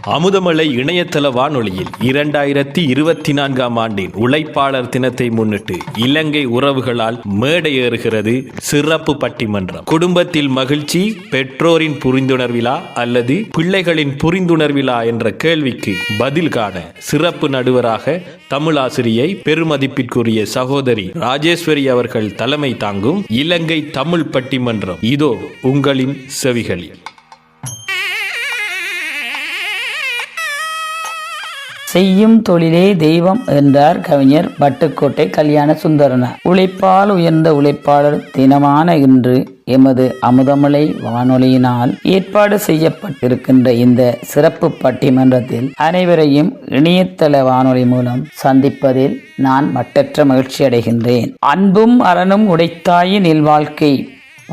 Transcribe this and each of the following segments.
அமுதமலை இணையதள வானொலியில் 2024 ஆண்டின் உழைப்பாளர் தினத்தை முன்னிட்டு இலங்கை உறவுகளால் மேடை ஏறுகிறது சிறப்பு பட்டிமன்றம். குடும்பத்தில் மகிழ்ச்சி, பெற்றோரின் புரிந்துணர்விலா அல்லது பிள்ளைகளின் புரிந்துணர்விலா என்ற கேள்விக்கு பதில் காண சிறப்பு நடுவராக தமிழாசிரியை பெருமதிப்பிற்குரிய சகோதரி ராஜேஸ்வரி அவர்கள் தலைமை தாங்கும் இலங்கை தமிழ் பட்டிமன்றம் இதோ உங்களின் செவிகளில். செய்யும் தொழிலே தெய்வம் என்றார் கவிஞர் வட்டுக்கோட்டை கல்யாண சுந்தரனார். உழைப்பால் உயர்ந்த உழைப்பாளர் தினமான இன்று எமது அமுதமலை வானொலியினால் ஏற்பாடு செய்யப்பட்டிருக்கின்ற இந்த சிறப்பு பட்டிமன்றத்தில் அனைவரையும் இணையதள வானொலி மூலம் சந்திப்பதில் நான் மட்டற்ற மகிழ்ச்சி அடைகின்றேன். அன்பும் அறனும் உடைத்தாயின் இல்வாழ்க்கை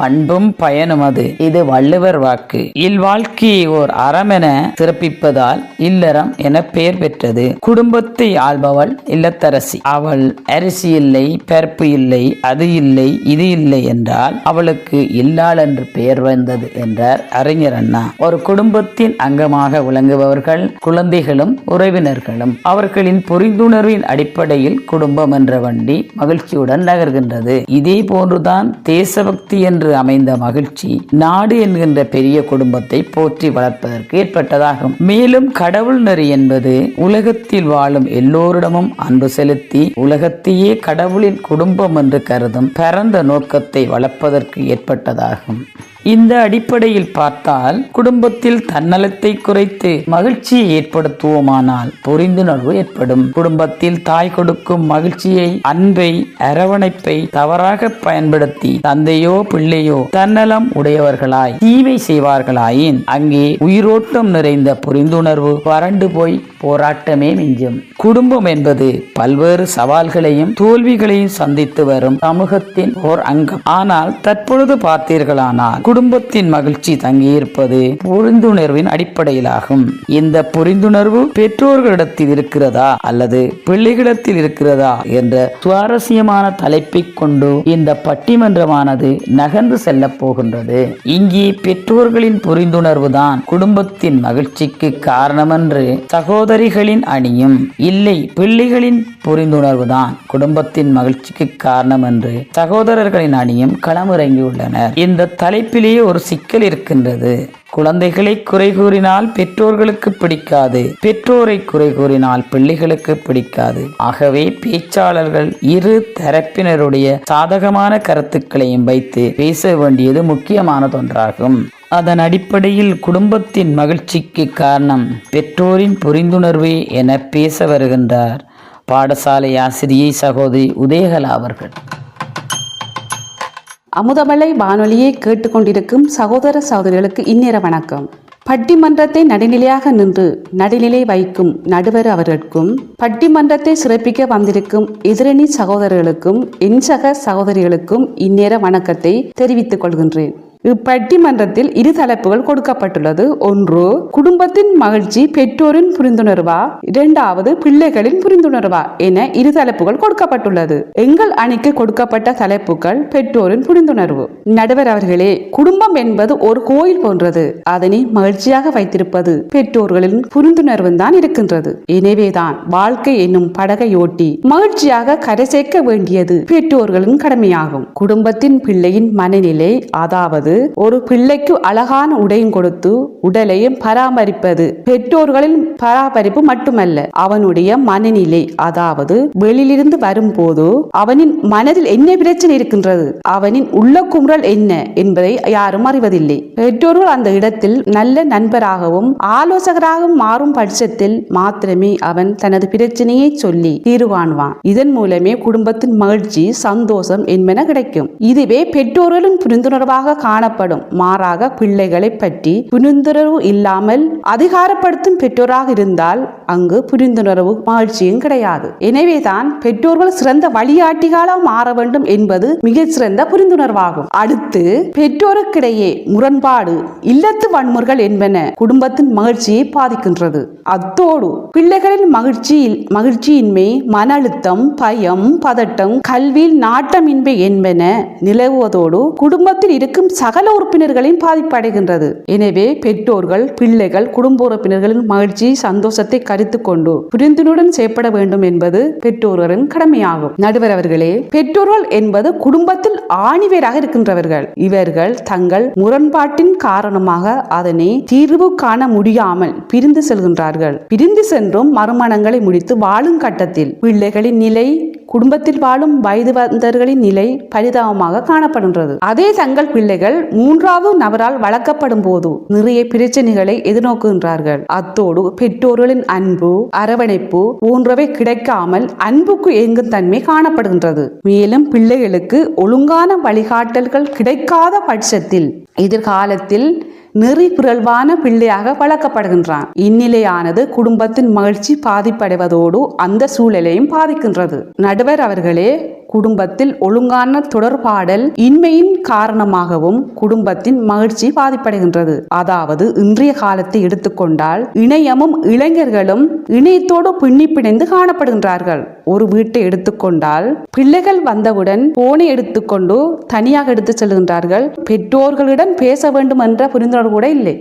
பண்பும் பயனும் அது, இது வள்ளுவர் வாக்கு. இல்வாழ்க்கையை ஓர் அறம் என சிறப்பிப்பதால் இல்லறம் என பெயர் பெற்றது. குடும்பத்தை ஆள்பவள் இல்லத்தரசி. அவள் அரிசி இல்லை, பருப்பு இல்லை, அது இல்லை, இது இல்லை என்றால் அவளுக்கு இல்லாள் என்று பெயர் வந்தது என்றார் அறிஞர் அண்ணா. ஒரு குடும்பத்தின் அங்கமாக விளங்குபவர்கள் குழந்தைகளும் உறவினர்களும். அவர்களின் புரிந்துணர்வின் அடிப்படையில் குடும்பம் என்ற வண்டி மகிழ்ச்சியுடன் நகர்கின்றது. இதே போன்றுதான் தேசபக்தி என்று அமைந்த மகிழ்ச்சி நாடு என்கின்ற பெரிய குடும்பத்தை போற்றி வளர்ப்பதற்கு ஏற்பட்டதாகும். மேலும் கடவுள் நெறி என்பது உலகத்தில் வாழும் எல்லோரிடமும் அன்பு செலுத்தி உலகத்தையே கடவுளின் குடும்பம் என்று கருதும் பரந்த நோக்கத்தை வளர்ப்பதற்கு ஏற்பட்டதாகும். இந்த அடிப்படையில் பார்த்தால் குடும்பத்தில் தன்னலத்தை குறைத்து மகிழ்ச்சியை ஏற்படுத்துவோமானால் புரிந்துணர்வு ஏற்படும். குடும்பத்தில் தாய் கொடுக்கும் மகிழ்ச்சியை, அன்பை, அரவணைப்பை தவறாக பயன்படுத்தி தந்தையோ பிள்ளையோ தன்னலம் உடையவர்களாய் தீமை செய்வார்களாயின் அங்கே உயிரோட்டம் நிறைந்த புரிந்துணர்வு வறண்டு போய் போராட்டமே மிஞ்சும். குடும்பம் என்பது பல்வேறு சவால்களையும் தோல்விகளையும் சந்தித்து வரும் சமூகத்தின் ஓர் அங்கம். ஆனால் தற்பொழுது பார்த்தீர்களானால் குடும்பத்தின் மகிழ்ச்சி தங்கியிருப்பது புரிந்துணர்வின் அடிப்படையிலாகும். இந்த புரிந்துணர்வு பெற்றோர்களிடத்தில் இருக்கிறதா அல்லது பிள்ளைகளிடத்தில் இருக்கிறதா என்ற சுவாரஸ்யமான தலைப்பை கொண்டு இந்த பட்டிமன்றமானது நகர்ந்து செல்ல போகின்றது. இங்கே பெற்றோர்களின் புரிந்துணர்வு தான் குடும்பத்தின் மகிழ்ச்சிக்கு காரணம் என்று சகோதரிகளின் அணியும், இல்லை பிள்ளைகளின் புரிந்துணர்வு தான் குடும்பத்தின் மகிழ்ச்சிக்கு காரணம் என்று சகோதரர்களின் அணியும் களமிறங்கியுள்ளனர். இந்த தலைப்பிலேயே ஒரு சிக்கல் இருக்கின்றது. குழந்தைகளை குறை கூறினால் பெற்றோர்களுக்கு பிடிக்காது, பெற்றோரை குறை கூறினால் பிள்ளைகளுக்கு பிடிக்காது. ஆகவே பேச்சாளர்கள் இரு தரப்பினருடைய சாதகமான கருத்துக்களையும் வைத்து பேச வேண்டியது முக்கியமானதொன்றாகும். அதன் அடிப்படையில் குடும்பத்தின் மகிழ்ச்சிக்கு காரணம் பெற்றோரின் புரிந்துணர்வே என பேச வருகின்றார் பாடசாலை ஆசிரியை சகோதரி உதயகலா அவர்கள். அமுதமலை வானொலியை கேட்டுக்கொண்டிருக்கும் சகோதர சகோதரிகளுக்கு இந்நேர வணக்கம். பட்டிமன்றத்தை நடுநிலையாக நின்று நடுநிலை வைக்கும் நடுவர் அவர்களுக்கும், பட்டிமன்றத்தை சிறப்பிக்க வந்திருக்கும் எதிரணி சகோதரர்களுக்கும் என் சக சகோதரிகளுக்கும் இந்நேர வணக்கத்தை தெரிவித்துக் கொள்கின்றேன். இப்பட்டிமன்றத்தில் இரு தலைப்புகள் கொடுக்கப்பட்டுள்ளது. ஒன்று, குடும்பத்தின் மகிழ்ச்சி பெற்றோரின் புரிந்துணர்வா, இரண்டாவது பிள்ளைகளின் புரிந்துணர்வா என இரு தலைப்புகள் கொடுக்கப்பட்டுள்ளது. எங்கள் அணிக்கு கொடுக்கப்பட்ட தலைப்புகள் பெற்றோரின் புரிந்துணர்வு. நடுவர் அவர்களே, குடும்பம் என்பது ஒரு கோயில் போன்றது. அதனை மகிழ்ச்சியாக வைத்திருப்பது பெற்றோர்களின் புரிந்துணர்வு தான் இருக்கின்றது. எனவேதான் வாழ்க்கை என்னும் படகையோட்டி மகிழ்ச்சியாக கரை சேர்க்க வேண்டியது பெற்றோர்களின் கடமையாகும். குடும்பத்தின் பிள்ளையின் மனநிலை, அதாவது ஒரு பிள்ளைக்கு அழகான உடையும் கொடுத்து உடலையும் பராமரிப்பது பெற்றோர்களின் பராமரிப்பு மட்டுமல்ல, அவனுடைய மனநிலை, அதாவது வெளியிலிருந்து வரும்போது அவனின் மனதில் என்ன பிரச்சனை இருக்கின்றது, அவனின் உள்ள குமுறல் என்ன என்பதை யாரும் அறிவதில்லை. பெற்றோர்கள் அந்த இடத்தில் நல்ல நண்பராகவும் ஆலோசகராகவும் மாறும் பட்சத்தில் மாத்திரமே அவன் தனது பிரச்சனையை சொல்லி தீர்வு காணுவான். இதன் மூலமே குடும்பத்தின் மகிழ்ச்சி, சந்தோஷம் என்பன கிடைக்கும். இதுவே பெற்றோர்களின் புரிந்துணர்வாக காணப்படும். மாறாக பிள்ளைகளை பற்றி புரிந்துணர்வு இல்லாமல் அதிகாரப்படுத்தும் பெற்றோராக இருந்தால் அங்கு புரிந்துணர்வு மகிழ்ச்சியும் கிடையாது. எனவேதான் பெற்றோர்கள் சிறந்த வழிகாட்டிகளாக மாற வேண்டும் என்பது மிக சிறந்த புரிந்துணர்வாகும். அடுத்து, பெற்றோருக்கிடையே முரண்பாடு, இல்லத்து வன்முறைகள் என்பன குடும்பத்தின் மகிழ்ச்சியை பாதிக்கின்றது. அத்தோடு பிள்ளைகளின் மகிழ்ச்சியின்மை, மன அழுத்தம், பயம், பதட்டம், கல்வியில் நாட்டமின்மை என்பன நிலவுவதோடு குடும்பத்தில் இருக்கும் சகல உறுப்பினர்களின் பாதிப்படைகின்றது. எனவே பெற்றோர்கள், பிள்ளைகள், குடும்ப உறுப்பினர்களின் மகிழ்ச்சி, சந்தோஷத்தை கருத்து கொண்டு புரிந்துணர்வுடன் செயற்பட வேண்டும் என்பது பெற்றோர்களின் கடமையாகும். நடுவர் அவர்களே, பெற்றோர்கள் என்பது குடும்பத்தில் ஆணிவேராக இருக்கின்றவர்கள். இவர்கள் தங்கள் முரண்பாட்டின் காரணமாக அதனை தீர்வு காண முடியாமல் பிரிந்து செல்கின்றார்கள். பிரிந்து சென்றும் மறுமணங்களை முடித்து வாழும் கட்டத்தில் பிள்ளைகளின் நிலை, குடும்பத்தில் வாழும் வயது வந்தவர்களின் நிலை பரிதாபமாக காணப்படுகின்றது. அதே தங்கள் பிள்ளைகள் மூன்றாவது நபரால் வளர்க்கப்படும் போது நிறைய பிரச்சனைகளை எதிர்நோக்குகின்றார்கள். அத்தோடு பெற்றோர்களின் அன்பு, அரவணைப்பு போன்றவை கிடைக்காமல் அன்புக்கு ஏங்கும் தன்மை காணப்படுகின்றது. மேலும் பிள்ளைகளுக்கு ஒழுங்கான வழிகாட்டல்கள் கிடைக்காத பட்சத்தில் எதிர்காலத்தில் நெறி பிறழ்வான பிள்ளையாக வளர்க்கப்படுகின்றான். இந்நிலையானது குடும்பத்தின் மகிழ்ச்சி பாதிப்படைவதோடு அந்த சூழலையும் பாதிக்கின்றது. நடுவர் அவர்களே, குடும்பத்தில் ஒழுங்கான தொடர்பாடல் இன்மையின் காரணமாகவும் குடும்பத்தின் மகிழ்ச்சி பாதிப்படைகின்றது. அதாவது இன்றைய காலத்தை எடுத்துக்கொண்டால் இணையமும் இளைஞர்களும் இணையத்தோடு பின்னிப்பிணைந்து காணப்படுகின்றார்கள். ஒரு வீட்டை எடுத்துக்கொண்டால் பிள்ளைகள் வந்தவுடன் போனை எடுத்துக்கொண்டு தனியாக எடுத்து செல்கின்றார்கள். பெற்றோர்களிடம் பேச வேண்டும் என்ற புரிந்துணர்வு கூட இல்லை.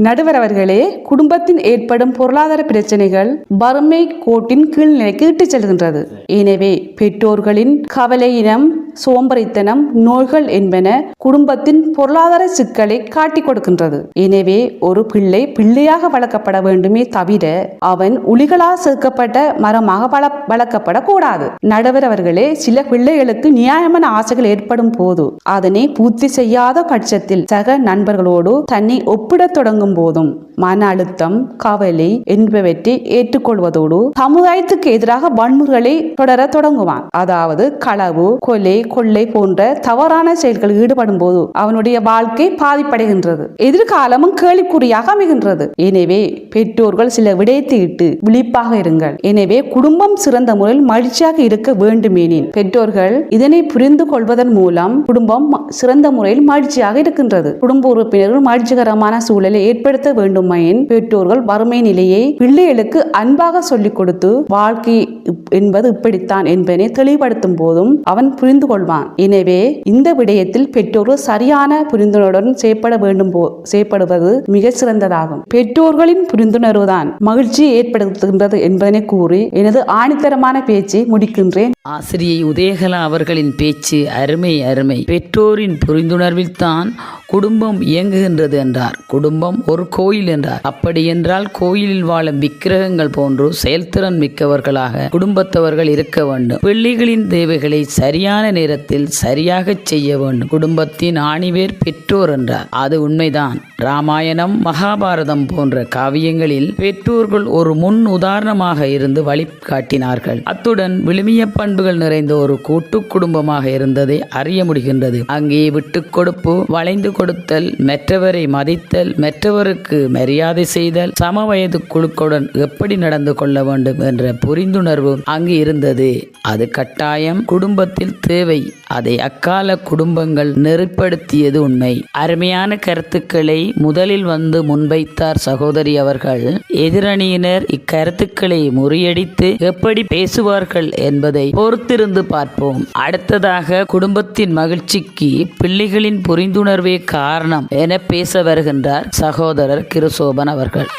நடுவர் அவர்களே, குடும்பத்தில் ஏற்படும் பொருளாதார பிரச்சனைகள் வறுமை கோட்டின் கீழ்நிலைக்கு இட்டுச் செல்கின்றது. எனவே பெற்றோர்களின் கவலையினம், சோம்பரித்தனம், நோய்கள் என்பன குடும்பத்தின் பொருளாதார சிக்கலை காட்டிக் கொடுக்கின்றது. எனவே ஒரு பிள்ளை பிள்ளையாக வளர்க்கப்பட வேண்டுமே தவிர அவன் உளிகளால் சேர்க்கப்பட்ட மரமாக வளர்க்கப்படக்கூடாது. நடுவர் அவர்களே, சில பிள்ளைகளுக்கு நியாயமான ஆசைகள் ஏற்படும் போது அதனை பூர்த்தி செய்யாத பட்சத்தில் சக நண்பர்களோடு தன்னை ஒப்பிடத் தொடங்கும் போதும் மன அழுத்தம், கவலை என்பவற்றை ஏற்றுக்கொள்வதோடு சமுதாயத்துக்கு எதிராக வன்முறைகளை தொடர தொடங்குவான். அதாவது களவு, கொலை, கொள்ளை போன்ற தவறான செயல்களில் ஈடுபடும் போது அவனுடைய வாழ்க்கை பாதிப்படைகின்றது. எதிர்காலமும் கேள்விக்குறியாக அமைகின்றது. எனவே பெற்றோர்கள் சில விடயத்தை இட்டு விழிப்பாக இருங்கள். எனவே குடும்பம் சிறந்த முறையில் மகிழ்ச்சியாக இருக்க வேண்டுமெனின் பெற்றோர்கள் இதனை புரிந்து கொள்வதன் மூலம் குடும்பம் சிறந்த முறையில் மகிழ்ச்சியாக இருக்கின்றது. குடும்ப உறுப்பினர்கள் மகிழ்ச்சிகரமான சூழலை ஏற்படுத்த வேண்டுமாயின் பெற்றோர்கள் வறுமை நிலையை பிள்ளைகளுக்கு அன்பாக சொல்லிக் கொடுத்து வாழ்க்கை என்பது இப்படித்தான் என்பதை தெளிவுபடுத்தும் போதும் அவன் புரிந்து கொள்வான். எனவே இந்த விடயத்தில் பெற்றோர்கள் சரியான புரிந்துணர்வுடன் செயற்படுவது மிக சிறந்ததாகும். பெற்றோர்களின் புரிந்துணர்வு தான் மகிழ்ச்சியை ஏற்படுத்துகின்றது என்பதனை கூறி எனது ஆணித்தரமான பேச்சை முடிக்கின்றேன். ஆசிரியை உதயகலா அவர்களின் பேச்சு அருமை அருமை. பெற்றோரின் புரிந்துணர்வில் தான் குடும்பம் இயங்குகின்றது என்றார். குடும்பம் ஒரு கோயில் என்றார். அப்படி என்றால் கோயிலில் வாழும் விக்கிரகங்கள் போன்று செயல்திறன் மிக்கவர்களாக குடும்பத்தவர்கள் இருக்க வேண்டும். பிள்ளைகளின் தேவைகளை சரியான நேரத்தில் சரியாக செய்ய வேண்டும். குடும்பத்தின் ஆணிவேர் பெற்றோர் என்றார். அது உண்மைதான். ராமாயணம், மகாபாரதம் போன்ற காவியங்களில் பெற்றோர்கள் ஒரு முன் உதாரணமாக இருந்து வழிகாட்டினார்கள். அத்துடன் விழுமிய பண்புகள் நிறைந்த ஒரு கூட்டு குடும்பமாக இருந்ததை அறிய முடிகின்றது. அங்கே விட்டுக் கொடுப்பு, வளைந்து கொடுத்தல், மற்றவரை மதித்தல், மற்றவருக்கு மரியாதை செய்தல், சம வயது குழுக்களுடன் எப்படி நடந்து கொள்ள வேண்டும் என்ற புரிந்துணர்வு அங்கு இருந்தது. அது கட்டாயம் குடும்பத்தில் தேவை. அதை அக்கால குடும்பங்கள் நெறிப்படுத்தியது உண்மை. அருமையான கருத்துக்களை முதலில் வந்து முன்வைத்தார் சகோதரி அவர்கள். எதிரணியினர் இக்கருத்துக்களை முறியடித்து எப்படி பேசுவார்கள் என்பதை பொறுத்திருந்து பார்ப்போம். அடுத்ததாக குடும்பத்தின் மகிழ்ச்சிக்கு பிள்ளைகளின் புரிந்துணர்வே காரணம் என பேச வருகின்றார் சகோதரர் கிருசோபன் அவர்கள்.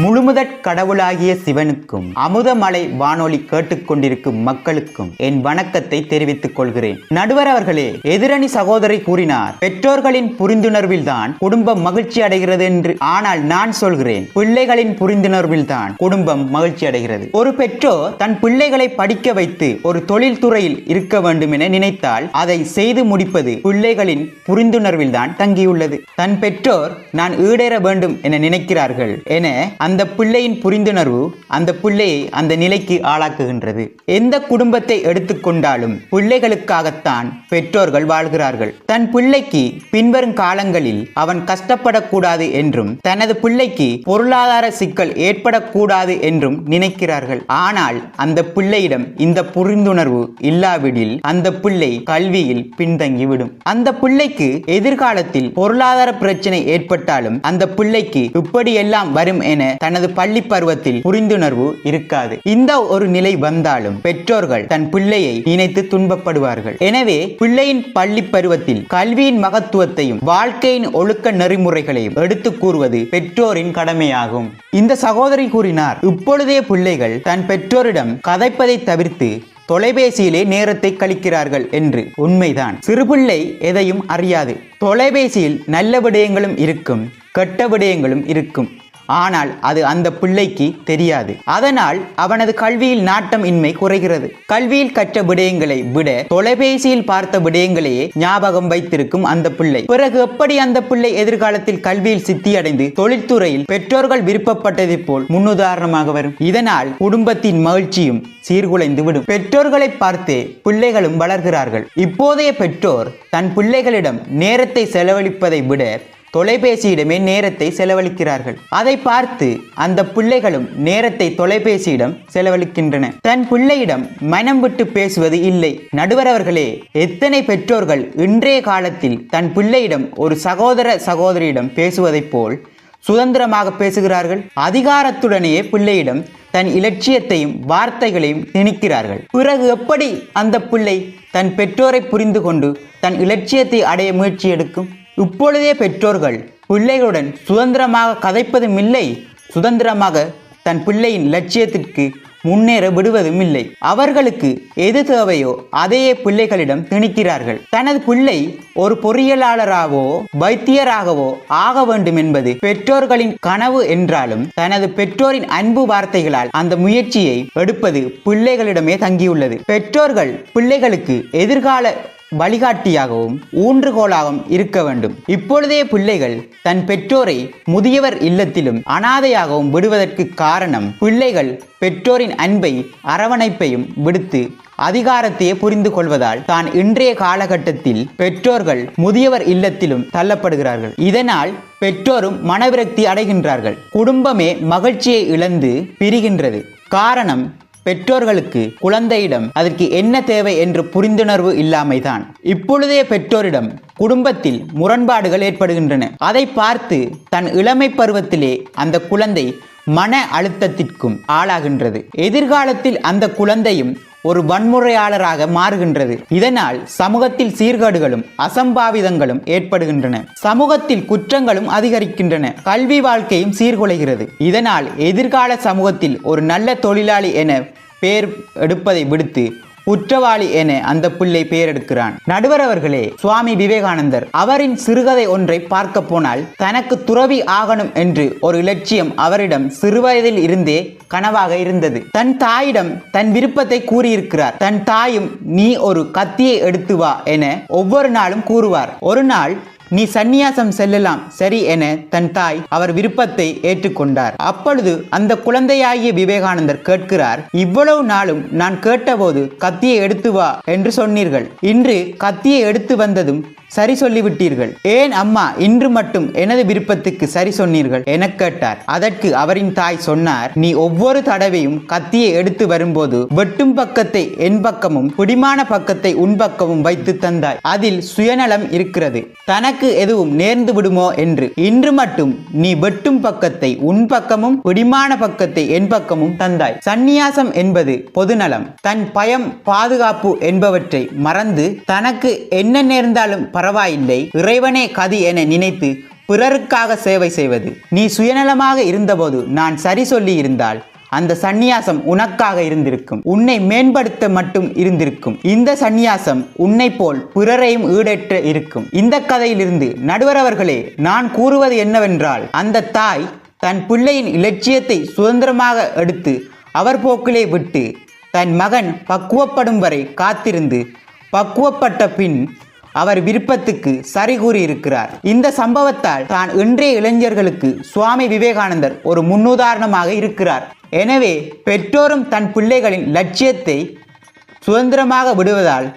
முழுமுதற் கடவுளாகிய சிவனுக்கும் அமுதமலை வானொலி கேட்டுக்கொண்டிருக்கும் மக்களுக்கும் என் வணக்கத்தை தெரிவித்துக் கொள்கிறேன். நடுவர் அவர்களே, எதிரணி சகோதரி கூறினார், பெற்றோர்களின் புரிந்துணர்வில் தான் குடும்பம் மகிழ்ச்சி அடைகிறது என்று. ஆனால் நான் சொல்கிறேன், பிள்ளைகளின் புரிந்துணர்வில் தான் குடும்பம் மகிழ்ச்சி அடைகிறது. ஒரு பெற்றோர் தன் பிள்ளைகளை படிக்க வைத்து ஒரு தொழில் துறையில் இருக்க வேண்டும் என நினைத்தால் அதை செய்து முடிப்பது பிள்ளைகளின் புரிந்துணர்வில் தான் தங்கியுள்ளது. தன் பெற்றோர் நான் ஈடேற வேண்டும் என நினைக்கிறார்கள் என அந்த பிள்ளையின் புரிந்துணர்வு அந்த பிள்ளையை அந்த நிலைக்கு ஆளாக்குகின்றது. எந்த குடும்பத்தை எடுத்துக்கொண்டாலும் பிள்ளைகளுக்காகத்தான் பெற்றோர்கள் வாழ்கிறார்கள். தன் பிள்ளைக்கு பின்வரும் காலங்களில் அவன் கஷ்டப்படக்கூடாது என்றும் தனது பிள்ளைக்கு பொருளாதார சிக்கல் ஏற்படக்கூடாது என்றும் நினைக்கிறார்கள். ஆனால் அந்த பிள்ளையிடம் இந்த புரிந்துணர்வு இல்லாவிடில் அந்த பிள்ளை கல்வியில் பின்தங்கிவிடும். அந்த பிள்ளைக்கு எதிர்காலத்தில் பொருளாதார பிரச்சனை ஏற்பட்டாலும் அந்த பிள்ளைக்கு இப்படி எல்லாம் வரும் என தனது பள்ளி பருவத்தில் புரிந்துணர்வு இருக்காது. இந்த ஒரு நிலை வந்தாலும் பெற்றோர்கள் தன் பிள்ளையை நினைத்து துன்பப்படுவார்கள். எனவே பிள்ளையின் பள்ளி பருவத்தில் கல்வியின் மகத்துவத்தையும் வாழ்க்கையின் ஒழுக்க நெறிமுறைகளையும் எடுத்து கூறுவது பெற்றோரின் கடமையாகும். இந்த சகோதரி கூறினார், இப்பொழுதே பிள்ளைகள் தன் பெற்றோரிடம் கதைப்பதை தவிர்த்து தொலைபேசியிலே நேரத்தை கழிக்கிறார்கள் என்று. உண்மைதான். சிறுபிள்ளை எதையும் அறியாது. தொலைபேசியில் நல்ல விடயங்களும் இருக்கும், கெட்ட விடயங்களும் இருக்கும். ஆனால் அது அந்த பிள்ளைக்கு தெரியாது. அதனால் அவனது கல்வியில் நாட்டம் இன்மை குறைகிறது. கல்வியில் கற்ற விடயங்களை விட தொலைபேசியில் பார்த்த விடயங்களையே ஞாபகம் வைத்திருக்கும் அந்த பிள்ளை. பிறகு எப்படி அந்த பிள்ளை எதிர்காலத்தில் கல்வியில் சித்தியடைந்து தொழில்துறையில் பெற்றோர்கள் விருப்பப்பட்டதை போல் முன்னுதாரணமாக வரும்? இதனால் குடும்பத்தின் மகிழ்ச்சியும் சீர்குலைந்து விடும். பெற்றோர்களை பார்த்தே பிள்ளைகளும் வளர்கிறார்கள். இப்போதைய பெற்றோர் தன் பிள்ளைகளிடம் நேரத்தை செலவழிப்பதை விட தொலைபேசியிடமே நேரத்தை செலவழிக்கிறார்கள். அதை பார்த்து அந்த பிள்ளைகளும் நேரத்தை தொலைபேசியிடம் செலவழிக்கின்றன. தன் பிள்ளையிடம் மனம் விட்டு பேசுவது இல்லை. நடுவர் அவர்களே, எத்தனை பெற்றோர்கள் இன்றைய காலத்தில் தன் பிள்ளையிடம் ஒரு சகோதரியிடம் பேசுவதைப் போல் சுதந்திரமாக பேசுகிறார்கள். அதிகாரத்துடனேயே பிள்ளையிடம் தன் இலட்சியத்தையும் வார்த்தைகளையும் திணிக்கிறார்கள். பிறகு எப்படி அந்த பிள்ளை தன் பெற்றோரை புரிந்து கொண்டு தன் இலட்சியத்தை அடைய முயற்சி எடுக்கும்? இப்பொழுதே பெற்றோர்கள் பிள்ளைகளுடன் சுதந்திரமாக கதைப்பதும் இல்லை, சுதந்திரமாக தன் பிள்ளையின் லட்சியத்திற்கு முன்னேற விடுவதும் இல்லை. அவர்களுக்கு எது தேவையோ அதையே பிள்ளைகளிடம் திணிக்கிறார்கள். தனது பிள்ளை ஒரு பொறியியலாளராகவோ வைத்தியராகவோ ஆக வேண்டும் என்பது பெற்றோர்களின் கனவு என்றாலும் தனது பெற்றோரின் அன்பு வார்த்தைகளால் அந்த முயற்சியை எடுப்பது பிள்ளைகளிடமே தங்கியுள்ளது. பெற்றோர்கள் பிள்ளைகளுக்கு எதிர்கால வழிகாட்டியாகவும் ஊன்றுகோலாகவும் இருக்க வேண்டும். இப்பொழுதே பிள்ளைகள் தன் பெற்றோரை முதியவர் இல்லத்திலும் அனாதையாகவும் விடுவதற்கு காரணம் பிள்ளைகள் பெற்றோரின் அன்பை அரவணைப்பையும் விடுத்து அதிகாரத்தையே புரிந்து கொள்வதால் தான் இன்றைய காலகட்டத்தில் பெற்றோர்கள் முதியவர் இல்லத்திலும் தள்ளப்படுகிறார்கள். இதனால் பெற்றோரும் மனவிரக்தி அடைகின்றார்கள். குடும்பமே மகிழ்ச்சியை இழந்து பிரிகின்றது. காரணம் பெற்றோர்களுக்கு குழந்தையிடம் அதற்கு என்ன தேவை என்று புரிந்துணர்வு இல்லாமைதான். இப்பொழுதே பெற்றோரிடம் குடும்பத்தில் முரண்பாடுகள் ஏற்படுகின்றன. அதை பார்த்து தன் இளமை பருவத்திலே அந்த குழந்தை மன அழுத்தத்திற்கும் ஆளாகின்றது. எதிர்காலத்தில் அந்த குழந்தையும் ஒரு வன்முறையாளராக மாறுகின்றது. இதனால் சமூகத்தில் சீர்கேடுகளும் அசம்பாவிதங்களும் ஏற்படுகின்றன. சமூகத்தில் குற்றங்களும் அதிகரிக்கின்றன. கல்வி வாழ்க்கையும் சீர்குலைகிறது. இதனால் எதிர்கால சமூகத்தில் ஒரு நல்ல தொழிலாளி என பெயர் எடுப்பதை விடுத்து குற்றவாளி என அந்த பிள்ளை பெயர் எடுக்கிறான். நடுவர் அவர்களே, சுவாமி விவேகானந்தர் அவரின் சிறுகதை ஒன்றை பார்க்க போனால் தனக்கு துறவி ஆகணும் என்று ஒரு இலட்சியம் அவரிடம் சிறுவயதில் இருந்தே கனவாக இருந்தது. தன் தாயிடம் தன் விருப்பத்தை கூறியிருக்கிறார். தன் தாயும் நீ ஒரு கத்தியை எடுத்து வா என ஒவ்வொரு நாளும் கூறுவார். ஒரு நாள் நீ சந்நியாசம் செல்லலாம் சரி என தன் தாய் அவர் விருப்பத்தை ஏற்றுக்கொண்டார். அப்பொழுது அந்த குழந்தையாகிய விவேகானந்தர் கேட்கிறார், இவ்வளவு நாளும் நான் கேட்டபோது கத்தியை எடுத்து வா என்று சொன்னீர்கள். இன்று கத்தியை எடுத்து வந்ததும் சரி சொல்லிவிட்டீர்கள். ஏன் அம்மா இன்று மட்டும் எனது விருப்பத்துக்கு சரி சொன்னீர்கள் என கேட்டார். அதற்கு அவரின் தாய் சொன்னார், நீ ஒவ்வொரு தடவையும் கத்தியை எடுத்து வரும்போது வெட்டும் பக்கத்தை என் பக்கமும் பிடிமான பக்கத்தை உன் பக்கமும் வைத்து தந்தாய். அதில் சுயநலம் இருக்கிறது. தனக்கு எதுவும் நேர்ந்து விடுமோ என்று. இன்று மட்டும் நீ வெட்டும் பக்கத்தை உன் பக்கமும் பிடிமான பக்கத்தை என் பக்கமும் தந்தாய். சந்நியாசம் என்பது பொதுநலம். தன் பயம் பாதுகாப்பு என்பவற்றை மறந்து தனக்கு என்ன நேர்ந்தாலும் பரவாயில்லை, இறைவனே கதி என நினைத்து பிறருக்காக சேவை செய்வது. நீ சுயநலமாக இருந்தபோது நான் சரி சொல்லி இருந்தால் அந்த சந்நியாசம் உனக்காக இருந்திருக்கும். உன்னை மேம்படுத்த மட்டும் இருந்திருக்கும். இந்த சந்நியாசம் உன்னை போல் பிறரையும் ஈடேற்ற இருக்கும். இந்த கதையிலிருந்து நடுவர் அவர்களே, நான் கூறுவது என்னவென்றால், அந்த தாய் தன் பிள்ளையின் இலட்சியத்தை சுதந்திரமாக எடுத்து அவர் போக்கிலே விட்டு தன் மகன் பக்குவப்படும் வரை காத்திருந்து பக்குவப்பட்ட பின் அவர் விருப்பத்துக்கு சரி கூறியிருக்கிறார். இந்த சம்பவத்தால் தான் இன்றைய இளைஞர்களுக்கு சுவாமி விவேகானந்தர் ஒரு முன்னுதாரணமாக இருக்கிறார். எனவே பெற்றோரும் தன் பிள்ளைகளின் லட்சியத்தை சுதந்திரமாக விடுவதால்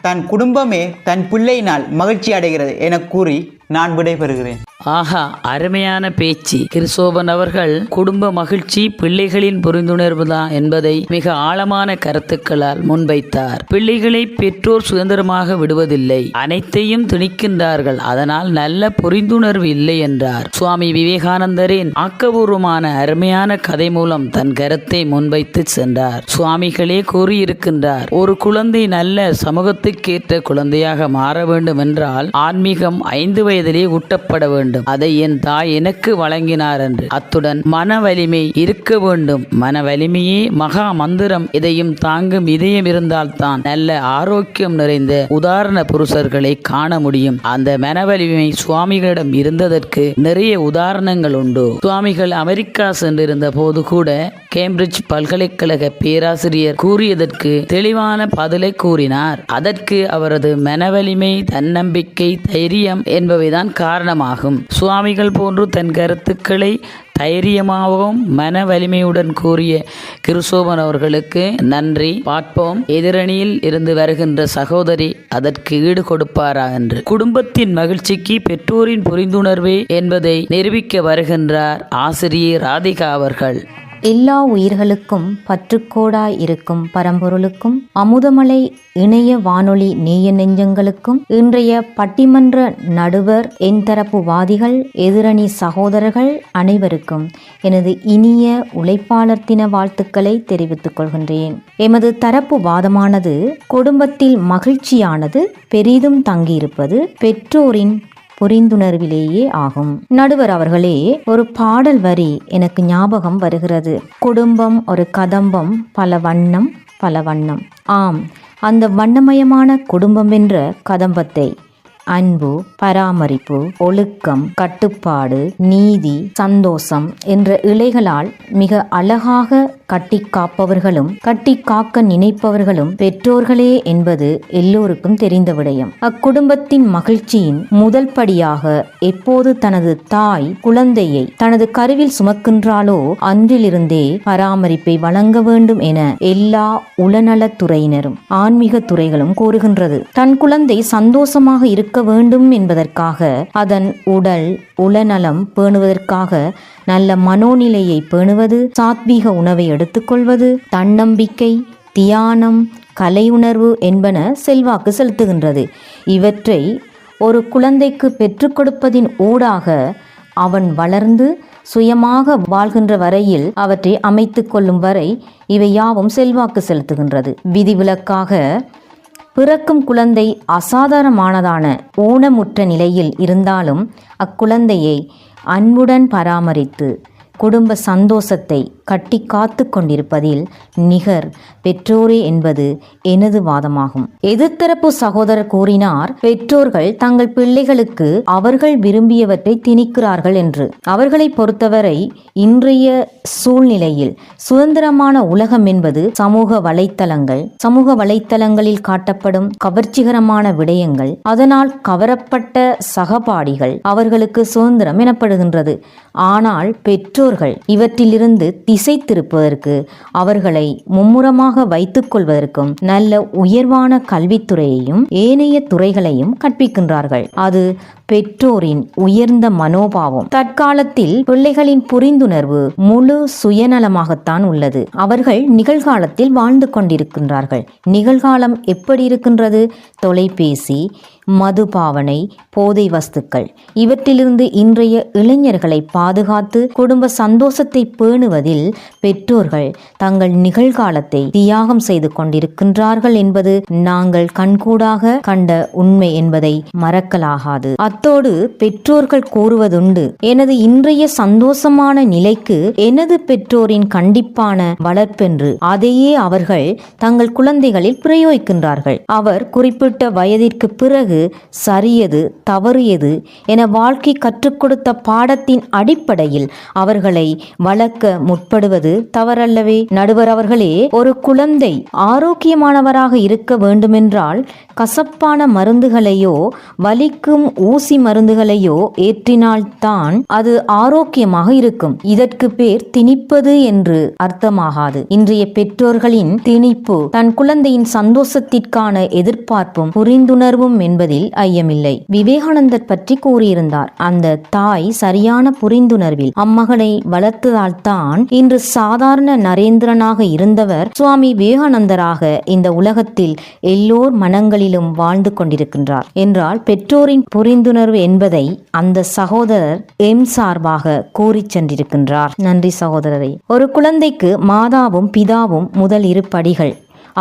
தன் குடும்பமே தன் பிள்ளையினால் மகிழ்ச்சி அடைகிறது என கூறி நான் விடைபெறுகிறேன். ஆஹா, அருமையான பேச்சு. கிறிஸ்தோபன் அவர்கள் குடும்ப மகிழ்ச்சி பிள்ளைகளின் புரிந்துணர்வு தான் என்பதை மிக ஆழமான கருத்துக்களால் முன்வைத்தார். பிள்ளைகளை பெற்றோர் சுதந்திரமாக விடுவதில்லை, அனைத்தையும் திணிக்கின்றார்கள். அதனால் நல்ல புரிந்துணர்வு இல்லை என்றார். சுவாமி விவேகானந்தரின் ஆக்கபூர்வமான அருமையான கதை மூலம் தன் கருத்தை முன்வைத்து சென்றார். சுவாமிகளே கூறியிருக்கின்றார், ஒரு குழந்தை நல்ல சமூகத்துக்கேற்ற குழந்தையாக மாற வேண்டும் என்றால் ஆன்மீகம் 5 வயதிலே ஊட்டப்பட வேண்டும். அதை என் தாய் எனக்கு வழங்கினார் என்று. அத்துடன் மன வலிமை இருக்க வேண்டும். மன வலிமையே மகா மந்திரம். இதையும் தாங்கும் இதயம் இருந்தால்தான் நல்ல ஆரோக்கியம் நிறைந்த உதாரண புருஷர்களை காண முடியும். அந்த மன வலிமை சுவாமிகளிடம் இருந்ததற்கு நிறைய உதாரணங்கள் உண்டு. சுவாமிகள் அமெரிக்கா சென்றிருந்த போது கூட கேம்பிரிட்ஜ் பல்கலைக்கழக பேராசிரியர் கூறியதற்கு தெளிவான பதிலை கூறினார். அதற்கு அவரது மனவலிமை, தன்னம்பிக்கை, தைரியம் என்பவைதான் காரணமாகும். சுவாமிகள் போன்று தன் கருத்துக்களை தைரியமாகவும் மன வலிமையுடன் கூறிய கிறிஸ்தோபன் அவர்களுக்கு நன்றி. பார்ப்போம் எதிரணியில் இருந்து வருகின்ற சகோதரி அதற்கு ஈடு கொடுப்பாரா என்று. குடும்பத்தின் மகிழ்ச்சிக்கு பெற்றோரின் புரிந்துணர்வே என்பதை நிரூபிக்க வருகின்றார் ஆசிரியை ராதிகா அவர்கள். எல்லா உயிர்களுக்கும் பற்றுக்கோடாய் இருக்கும் பரம்பொருளுக்கும் அமுதமலை இணைய வானொலி நேய நெஞ்சங்களுக்கும் இன்றைய பட்டிமன்ற நடுவர் என் தரப்பு வாதிகள் எதிரணி சகோதரர்கள் அனைவருக்கும் எனது இனிய உழைப்பாளர் தின வாழ்த்துக்களை தெரிவித்துக் கொள்கின்றேன். எமது தரப்பு வாதமானது குடும்பத்தில் மகிழ்ச்சியானது பெரிதும் தங்கியிருப்பது பெற்றோரின் புரிந்துணர்விலேயே ஆகும். நடுவர் அவர்களே, ஒரு பாடல் வரி எனக்கு ஞாபகம் வருகிறது. குடும்பம் ஒரு கதம்பம், பல வண்ணம் பல வண்ணம். ஆம், அந்த வண்ணமயமான குடும்பம் என்ற கதம்பத்தை அன்பு, பராமரிப்பு, ஒழுக்கம், கட்டுப்பாடு, நீதி, சந்தோஷம் என்ற இழைகளால் மிக அழகாக கட்டி காப்பவர்களும் கட்டி காக்க நினைப்பவர்களும் பெற்றோர்களே என்பது எல்லோருக்கும் தெரிந்த விடயம். அக்குடும்பத்தின் மகிழ்ச்சியின் முதல் படியாக எப்போது தனது தாய் குழந்தையை தனது கருவில் சுமக்கின்றாலோ அன்றிலிருந்தே பராமரிப்பை வழங்க வேண்டும் என எல்லா உளநலத்துறையினரும் ஆன்மீக துறைகளும் கூறுகின்றது. தன் குழந்தை சந்தோஷமாக இருக்க வேண்டும் என்பதற்காக அதன் உடல் உளநலம் பேணுவதற்காக நல்ல மனோநிலையை பேணுவது, சாத்வீக உணவை எடுத்துக்கொள்வது, தன்னம்பிக்கை, தியானம், கலையுணர்வு என்பன செல்வாக்கு செலுத்துகின்றது. இவற்றை ஒரு குழந்தைக்கு பெற்றுக் கொடுப்பதின் ஊடாக அவன் வளர்ந்து சுயமாக வாழ்கின்ற வரையில் அவற்றை அமைத்துக் கொள்ளும் வரை இவை யாவும் செல்வாக்கு செலுத்துகின்றது. விதிவிலக்காக பிறக்கும் குழந்தை அசாதாரணமானதான ஊனமுற்ற நிலையில் இருந்தாலும் அக்குழந்தையை அன்புடன் பராமரித்து குடும்ப சந்தோஷத்தை கட்டி காத்து கொண்டிருப்பதில் நிகர் பெற்றோரே என்பது எனது வாதமாகும். எதிர்த்தரப்பு சகோதரர் கூறினார், பெற்றோர்கள் தங்கள் பிள்ளைகளுக்கு அவர்கள் விரும்பியவற்றை திணிக்கிறார்கள் என்று. அவர்களை பொறுத்தவரை இன்றைய சூழ்நிலையில் சுதந்திரமான உலகம் என்பது சமூக வலைத்தளங்களில் காட்டப்படும் கவர்ச்சிகரமான விடயங்கள், அதனால் கவரப்பட்ட சகபாடிகள் அவர்களுக்கு சுதந்திரம் எனப்படுகின்றது. ஆனால் பெற்றோர்கள் இவற்றிலிருந்து திசை திருப்பதற்கு, அவர்களை மும்முரமாக வைத்துக் கொள்வதற்கும் நல்ல உயர்வான கல்வித்துறையையும் ஏனைய துறைகளையும் கற்பிக்கின்றார்கள். அது பெற்றோரின் உயர்ந்த மனோபாவம். தற்காலத்தில் பிள்ளைகளின் புரிந்துணர்வு முழு சுயநலமாகத்தான் உள்ளது. அவர்கள் நிகழ்காலத்தில் வாழ்ந்து கொண்டிருக்கின்றார்கள். நிகழ்காலம் எப்படி இருக்கின்றது? தொலைபேசி, மதுபாவனை, போதை வஸ்துக்கள், இவற்றிலிருந்து இன்றைய இளைஞர்களை பாதுகாத்து குடும்ப சந்தோஷத்தை பேணுவதில் பெற்றோர்கள் தங்கள் நிகழ்காலத்தை தியாகம் செய்து கொண்டிருக்கின்றார்கள் என்பது நாங்கள் கண்கூடாக கண்ட உண்மை என்பதை மறக்கலாகாது. அத்தோடு பெற்றோர்கள் கூறுவதுண்டு, எனது இன்றைய சந்தோஷமான நிலைக்கு எனது பெற்றோரின் கண்டிப்பான வளர்ப்பென்று. அதையே அவர்கள் தங்கள் குழந்தைகளில் பிரயோகிக்கின்றார்கள். அவர் குறிப்பிட்ட வயதிற்கு பிறகு சரியது தவறு எது என வாழ்க்கை கற்றுக் கொடுத்த பாடத்தின் அடிப்படையில் அவர்களை வளர்க்க முற்படுவது தவறல்லவே? நடுவர் அவர்களே, ஒரு குழந்தை ஆரோக்கியமானவராக இருக்க வேண்டுமென்றால் கசப்பான மருந்துகளையோ வலிக்கும் ஊசி ஊசி மருந்துகளையோ ஏற்றினால்தான் அது ஆரோக்கியமாக இருக்கும். இதற்கு பேர் திணிப்பது என்று அர்த்தமாகாது. இன்றைய பெற்றோர்களின் திணிப்பு தன் குழந்தையின் சந்தோஷத்திற்கான எதிர்பார்ப்பும் புரிந்துணர்வும் என்பதில் ஐயமில்லை. விவேகானந்தர் பற்றி கூறியிருந்தார், அந்த தாய் சரியான புரிந்துணர்வில் அம்மகனை வளர்த்ததால்தான் இன்று சாதாரண நரேந்திரனாக இருந்தவர் சுவாமி விவேகானந்தராக இந்த உலகத்தில் எல்லோர் மனங்களிலும் வாழ்ந்து கொண்டிருக்கின்றார் என்றால் பெற்றோரின் புரிந்துணர்வு என்பதை அந்த சகோதரர் சார்பாக கூறி சென்றிருக்கின்றார். நன்றி சகோதரரை. ஒரு குழந்தைக்கு மாதாவும் பிதாவும் முதல் இரு படிகள்.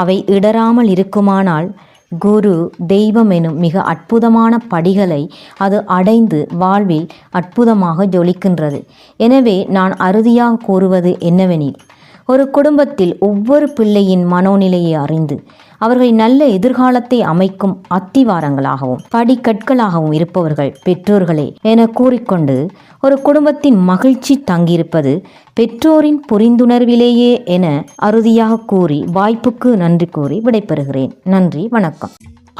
அவை இடராமல் இருக்குமானால் குரு தெய்வம் எனும் மிக அற்புதமான படிகளை அது அடைந்து வாழ்வில் அற்புதமாக ஜொலிக்கின்றது. எனவே நான் அறுதியாக கூறுவது என்னவெனில், ஒரு குடும்பத்தில் ஒவ்வொரு பிள்ளையின் மனோநிலையை அறிந்து அவர்களின் நல்ல எதிர்காலத்தை அமைக்கும் அத்திவாரங்களாகவும் படிக்கற்களாகவும் இருப்பவர்கள் பெற்றோர்களே என கூறிக்கொண்டு, ஒரு குடும்பத்தின் மகிழ்ச்சி தங்கியிருப்பது பெற்றோரின் புரிந்துணர்விலேயே என அறுதியாக கூறி வாய்ப்புக்கு நன்றி கூறி விடைபெறுகிறேன். நன்றி, வணக்கம்.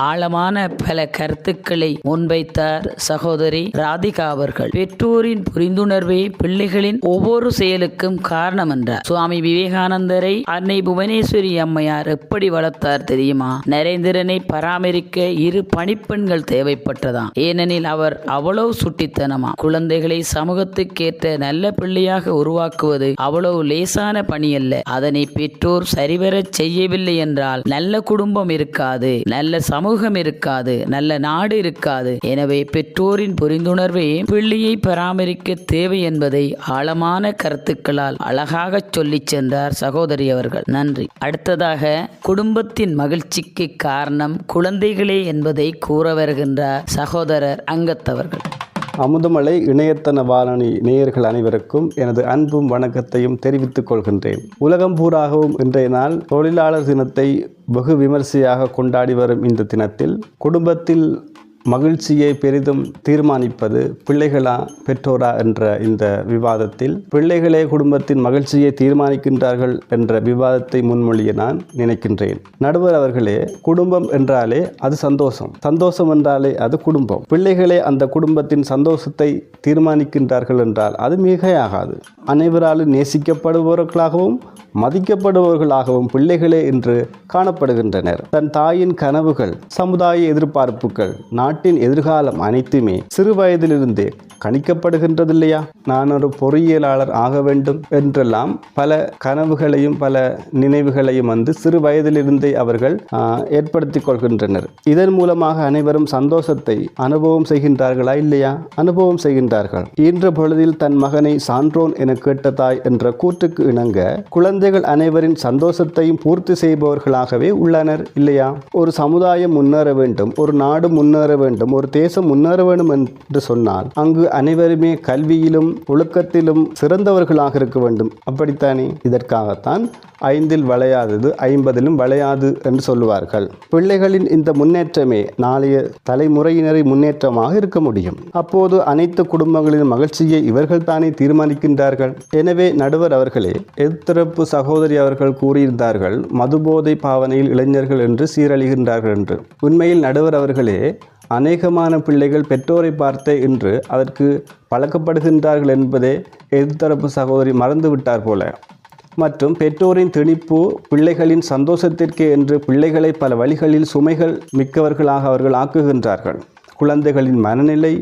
ஆழமான பல கருத்துக்களை முன்வைத்தார் சகோதரி ராதிகா அவர்கள். பெற்றோரின் புரிந்துணர்வே பிள்ளைகளின் ஒவ்வொரு செயலுக்கும் காரணம் என்றார். சுவாமி விவேகானந்தரை அன்னை புவனேஸ்வரி அம்மையார் எப்படி வளர்த்தார் தெரியுமா? நரேந்திரனை பராமரிக்க இரு பணிப்பெண்கள் தேவைப்பட்டதாம். ஏனெனில் அவர் அவ்வளவு சுட்டித்தனமா. குழந்தைகளை சமூகத்துக்கேற்ற நல்ல பிள்ளையாக உருவாக்குவது அவ்வளவு லேசான பணி அல்ல. அதனை பெற்றோர் சரிவர செய்யவில்லை என்றால் நல்ல குடும்பம் இருக்காது, நல்ல சமூகம் இருக்காது, நல்ல நாடு இருக்காது. எனவே பெற்றோரின் புரிந்துணர்வே பிள்ளையை பராமரிக்க தேவை என்பதை ஆழமான கருத்துக்களால் அழகாக சொல்லிச் சென்றார் சகோதரி அவர்கள். நன்றி. அடுத்ததாக குடும்பத்தின் மகிழ்ச்சிக்கு காரணம் குழந்தைகளே என்பதை கூற வருகின்றார் சகோதரர் அங்கத்தவர்கள். அமுதமலை இணையத்தன வானொலி நேயர்கள் அனைவருக்கும் எனது அன்பும் வணக்கத்தையும் தெரிவித்துக் கொள்கின்றேன். உலகம் பூராகவும் இன்றைய நாள் தொழிலாளர் தினத்தை வெகு விமர்சையாக கொண்டாடி வரும் இந்த தினத்தில் குடும்பத்தில் மகிழ்ச்சியை பெரிதும் தீர்மானிப்பது பிள்ளைகளா பெற்றோரா என்ற இந்த விவாதத்தில் பிள்ளைகளே குடும்பத்தின் மகிழ்ச்சியை தீர்மானிக்கின்றார்கள் என்ற விவாதத்தை முன்மொழிய நான் நினைக்கின்றேன். நடுவர் அவர்களே, குடும்பம் என்றாலே அது சந்தோஷம், சந்தோஷம் என்றாலே அது குடும்பம். பிள்ளைகளே அந்த குடும்பத்தின் சந்தோஷத்தை தீர்மானிக்கின்றார்கள் என்றால் அது மிகையாகாது. அனைவராலும் நேசிக்கப்படுபவர்களாகவும் மதிக்கப்படுபவர்களாகவும் பிள்ளைகளே இன்று காணப்படுகின்றனர். தன் தாயின் கனவுகள், சமுதாய எதிர்பார்ப்புகள், நாட்டின் எதிர்காலம் அனைத்துமே சிறு வயதிலிருந்தே கணிக்கப்படுகின்றதில்லையா? நான் ஒரு பொறியியலாளர் ஆக வேண்டும் என்றெல்லாம் பல கனவுகளையும் பல நினைவுகளையும் சிறு வயதிலிருந்தே அவர்கள் ஏற்படுத்திக் கொள்கின்றனர். இதன் மூலமாக அனைவரும் சந்தோஷத்தை அனுபவம் செய்கின்றார்களா? இல்லையா? அனுபவம் செய்கின்றார்கள். இன்ற பொழுதில் தன் மகனை சான்றோன் என கேட்ட தாய் என்ற கூற்றுக்கு இணங்க குழந்தைகள் அனைவரின் சந்தோஷத்தையும் பூர்த்தி செய்பவர்களாகவே உள்ளனர், இல்லையா? ஒரு சமுதாயம் முன்னேற வேண்டும், ஒரு நாடு முன்னேற வேண்டும், ஒரு தேசம் முன்னேற வேண்டும் என்று சொன்னால் அங்கு அனைவருமே கல்வியிலும் ஒழுக்கத்திலும் சிறந்தவர்களாக இருக்க வேண்டும். அப்படித்தானே? இதற்காகத்தான் 5 வளையாதது 50 வளையாது என்று சொல்லுவார்கள். பிள்ளைகளின் இந்த முன்னேற்றமே நாளைய தலைமுறையினரை முன்னேற்றமாக இருக்க முடியும். அப்போது அனைத்து குடும்பங்களின் மகிழ்ச்சியை இவர்கள் தானே தீர்மானிக்கின்றார்கள். எனவே நடுவர் அவர்களே, எதிர்த்தரப்பு சகோதரி அவர்கள் கூறியிருந்தார்கள், மதுபோதை பாவனையில் இளைஞர்கள் என்று சீரழிகின்றார்கள் என்று. உண்மையில் நடுவர் அவர்களே, அநேகமான பிள்ளைகள் பெற்றோரை பார்த்து இன்று அதற்கு பழக்கப்படுகின்றார்கள் என்பதே எதிர்த்தரப்பு சகோதரி மறந்துவிட்டார் போல. மற்றும் பெற்றோரின் திணிப்பு பிள்ளைகளின் சந்தோஷத்திற்கே என்று பிள்ளைகளை பல வழிகளில் சுமைகள் மிக்கவர்களாக அவர்கள் ஆக்குகின்றார்கள். குழந்தைகளின் மனநிலை,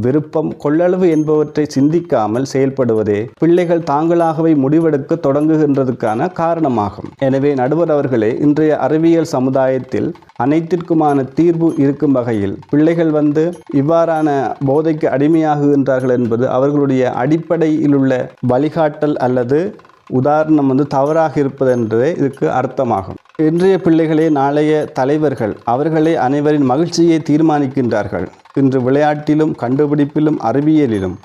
விருப்பம், கொள்ளளவு என்பவற்றை சிந்திக்காமல் செயல்படுவதே பிள்ளைகள் தாங்களாகவே முடிவெடுக்க தொடங்குகின்றதுக்கான காரணமாகும். எனவே நடுவர் அவர்களே, இன்றைய அறிவியல் சமுதாயத்தில் அனைத்திற்குமான தீர்வு இருக்கும் வகையில் பிள்ளைகள் இவ்வாறான போதைக்கு அடிமையாகுகின்றார்கள் என்பது அவர்களுடைய அடிப்படையில் உள்ள வழிகாட்டல் அல்லது உதாரணம் தவறாக இருப்பது என்றே இதுக்கு அர்த்தமாகும். இன்றைய பிள்ளைகளே நாளைய தலைவர்கள். அவர்களே அனைவரின் மகிழ்ச்சியை தீர்மானிக்கின்றார்கள். இன்று விளையாட்டிலும் கண்டுபிடிப்பிலும் அறிவியலிலும்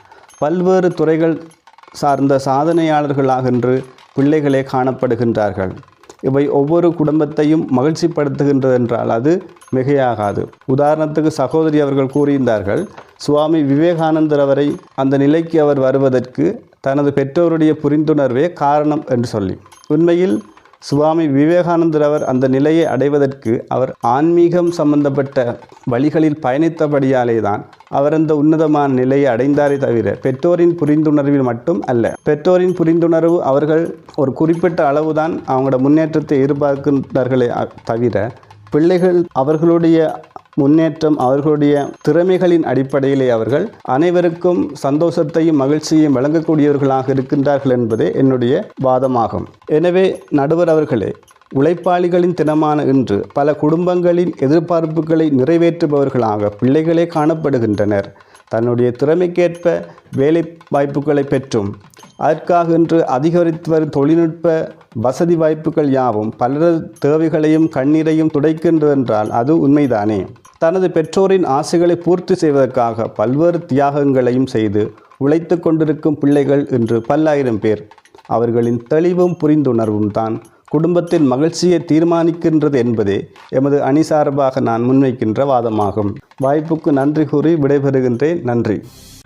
பல்வேறு துறைகள் சார்ந்த சாதனையாளர்களாக இன்று பிள்ளைகளே காணப்படுகின்றார்கள். இவை ஒவ்வொரு குடும்பத்தையும் மகிழ்ச்சிப்படுத்துகின்றது என்றால் அது மிகையாகாது. உதாரணத்துக்கு சகோதரி அவர்கள் கூறியிருந்தார்கள், சுவாமி விவேகானந்தர் அவரை அந்த நிலைக்கு அவர் வருவதற்கு தனது பெற்றோருடைய புரிந்துணர்வே காரணம் என்று சொல்லி. உண்மையில் சுவாமி விவேகானந்தர் அவர் அந்த நிலையை அடைவதற்கு அவர் ஆன்மீகம் சம்பந்தப்பட்ட வழிகளில் பயணித்தபடியாலே தான் அவர் அந்த உன்னதமான நிலையை அடைந்தாரே தவிர பெற்றோரின் புரிந்துணர்வில் மட்டும் அல்ல. பெற்றோரின் புரிந்துணர்வு அவர்கள் ஒரு குறிப்பிட்ட அளவுதான் அவங்களோட முன்னேற்றத்தை எதிர்பார்க்கின்றார்களே தவிர பிள்ளைகள் அவர்களுடைய முன்னேற்றம் அவர்களுடைய திறமைகளின் அடிப்படையிலே அவர்கள் அனைவருக்கும் சந்தோஷத்தையும் மகிழ்ச்சியையும் வழங்கக்கூடியவர்களாக இருக்கின்றார்கள் என்பதே என்னுடைய வாதமாகும். எனவே நடுவர் அவர்களே, உழைப்பாளிகளின் தினமான இன்று பல குடும்பங்களின் எதிர்பார்ப்புகளை நிறைவேற்றுபவர்களாக பிள்ளைகளே காணப்படுகின்றனர். தன்னுடைய திறமைக்கேற்ப வேலை வாய்ப்புகளை பெற்றும் அதற்காக இன்று அதிகரித்து வரும் தொழில்நுட்ப வசதி வாய்ப்புகள் யாவும் பலரது தேவைகளையும் கண்ணீரையும் துடைக்கின்றதென்றால் அது உண்மைதானே. தனது பெற்றோரின் ஆசைகளை பூர்த்தி செய்வதற்காக பல்வேறு தியாகங்களையும் செய்து உழைத்து கொண்டிருக்கும் பிள்ளைகள் இன்று பல்லாயிரம் பேர். அவர்களின் தெளிவும் புரிந்துணர்வும் தான் குடும்பத்தின் மகிழ்ச்சியை தீர்மானிக்கின்றது என்பதே எமது அணி சார்பாக நான் முன்வைக்கின்ற வாதமாகும். வாய்ப்புக்கு நன்றி கூறி விடைபெறுகின்றேன். நன்றி.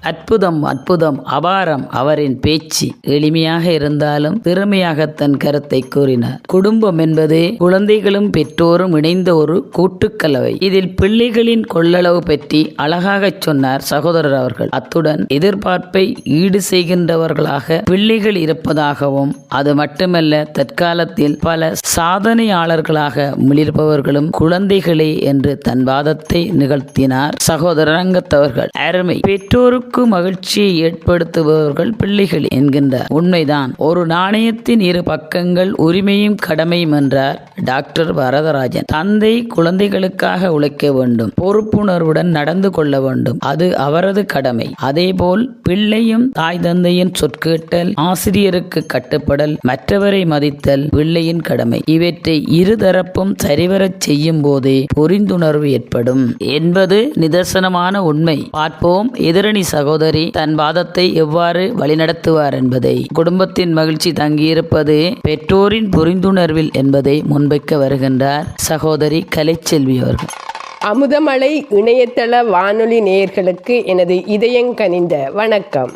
அற்புதம் அற்புதம், அபாரம் அவரின் பேச்சு. எளிமையாக இருந்தாலும் திறமையாக தன் கருத்தை கூறினார். குடும்பம் என்பது குழந்தைகளும் பெற்றோரும் இணைந்த ஒரு கூட்டுக்கலவை. இதில் பிள்ளைகளின் கொள்ளளவு பற்றி அழகாக சொன்னார் சகோதரர் அவர்கள். அத்துடன் எதிர்பார்ப்பை ஈடு செய்கின்றவர்களாக பிள்ளைகள் இருப்பதாகவும், அது மட்டுமல்ல தற்காலத்தில் பல சாதனையாளர்களாக மிளிர்பவர்களும் குழந்தைகளே என்று தன் வாதத்தை நிகழ்த்தினார் சகோதரர் அங்கத்தவர்கள். அருமை. பெற்றோருக்கு மகிழ்ச்சியை ஏற்படுத்துபவர்கள் பிள்ளைகள் என்கின்றார். உண்மைதான். ஒரு நாணயத்தின் இரு பக்கங்கள், உரிமையும் கடமையும் என்றார் டாக்டர் வரதராஜன். தந்தை குழந்தைகளுக்காக உழைக்க வேண்டும், பொறுப்புணர்வுடன் நடந்து கொள்ள வேண்டும், அது அவரது கடமை. அதேபோல் பிள்ளையும் தாய் தந்தையின் சொற்கேட்டல், ஆசிரியருக்கு கட்டுப்படல், மற்றவரை மதித்தல் பிள்ளையின் கடமை. இவற்றை இருதரப்பும் சரிவரச் செய்யும் போதே புரிந்துணர்வு ஏற்படும் என்பது நிதர்சனமான உண்மை. பார்ப்போம் எதிரணி சகோதரி தன் வாதத்தை எவ்வாறு வழிநடத்துவார் என்பதை. குடும்பத்தின் மகிழ்ச்சி தங்கியிருப்பது பெற்றோரின் புரிந்துணர்வில் என்பதை முன்வைக்க வருகின்றார் சகோதரி கலைச்செல்வி அவர்கள். அமுதமலை இணையதள வானொலி நேயர்களுக்கு எனது இதயங்கனிந்த வணக்கம்.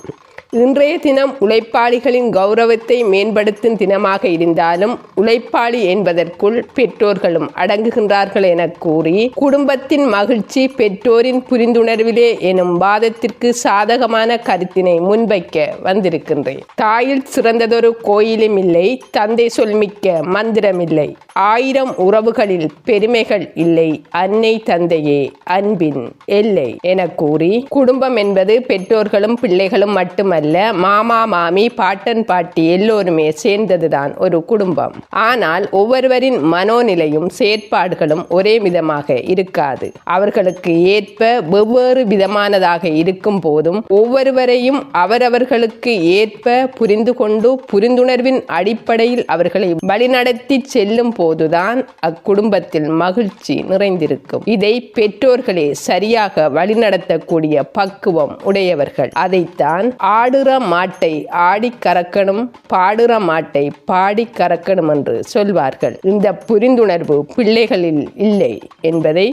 இன்றைய தினம் உழைப்பாளிகளின் கௌரவத்தை மேம்படுத்தும் தினமாக இருந்தாலும் உழைப்பாளி என்பதற்குள் பெற்றோர்களும் அடங்குகின்றார்கள் என கூறி குடும்பத்தின் மகிழ்ச்சி பெற்றோரின் புரிந்துணர்விலே எனும் வாதத்திற்கு சாதகமான கருத்தினை முன்வைக்க வந்திருக்கின்றேன். தாயில் சிறந்ததொரு கோயிலும் இல்லை, தந்தை சொல்மிக்க மந்திரமில்லை, 1000 உறவுகளில் பெருமைகள் இல்லை, அன்னை தந்தையே அன்பின் எல்லை என கூறி, குடும்பம் என்பது பெற்றோர்களும் பிள்ளைகளும் மட்டுமல்ல, மாமா மாமி பாட்டன் பாட்டி எல்லோருமே சேர்ந்ததுதான் ஒரு குடும்பம். ஆனால் ஒவ்வொருவரின் மனோநிலையும் செயற்பாடுகளும் ஒரே விதமாக இருக்காது. அவர்களுக்கு ஏற்ப வெவ்வேறு விதமானதாக இருக்கும் போதும் ஒவ்வொருவரையும் அவரவர்களுக்கு ஏற்ப புரிந்து கொண்டு புரிந்துணர்வின் அடிப்படையில் அவர்களை வழிநடத்தி செல்லும் போதுதான் அக்குடும்பத்தில் மகிழ்ச்சி நிறைந்திருக்கும். இதை பெற்றோர்களே சரியாக வழிநடத்தக்கூடிய பக்குவம் உடையவர்கள். அதைத்தான் ஆடுற மாட்டை ஆடி கறக்கணும், பாடுற மாட்டை பாடி கறக்கணும் என்று சொல்வார்கள். இந்த புரிந்துணர்வு பிள்ளைகளில் இல்லை என்பதை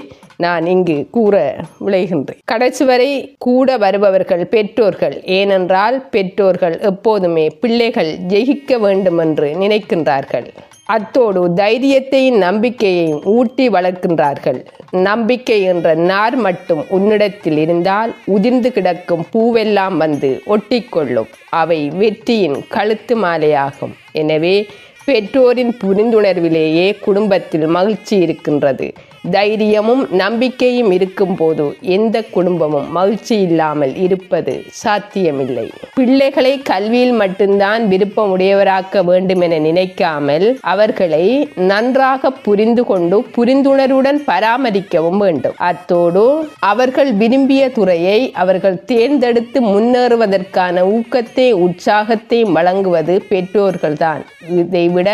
நான் இங்கு கூற விளைகின்றேன். கடைசி வரை கூட வருபவர்கள் பெற்றோர்கள். ஏனென்றால் பெற்றோர்கள் எப்போதுமே பிள்ளைகள் ஜெயிக்க வேண்டும் என்று நினைக்கின்றார்கள். அத்தோடு தைரியத்தையும் நம்பிக்கையையும் ஊட்டி வளர்க்கின்றார்கள். நம்பிக்கை என்ற நார் மட்டும் உன்னிடத்தில் இருந்தால் உதிர்ந்து கிடக்கும் பூவெல்லாம் வந்து ஒட்டிக்கொள்ளும். அவை வெற்றியின் கழுத்து மாலையாகும். எனவே பெற்றோரின் புரிந்துணர்விலேயே குடும்பத்தில் மகிழ்ச்சி இருக்கின்றது. தைரியமும் நம்பிக்கையும் இருக்கும் போது எந்த குடும்பமும் மகிழ்ச்சி இல்லாமல் இருப்பது சாத்தியமில்லை. பிள்ளைகளை கல்வியில் மட்டும்தான் விருப்பமுடையவராக்க வேண்டும் என நினைக்காமல் அவர்களை நன்றாக புரிந்து கொண்டு புரிந்துணர்வுடன் பராமரிக்கவும் வேண்டும். அத்தோடு அவர்கள் விரும்பிய துறையை அவர்கள் தேர்ந்தெடுத்து முன்னேறுவதற்கான ஊக்கத்தை உற்சாகத்தை வழங்குவது பெற்றோர்கள்தான். இதைவிட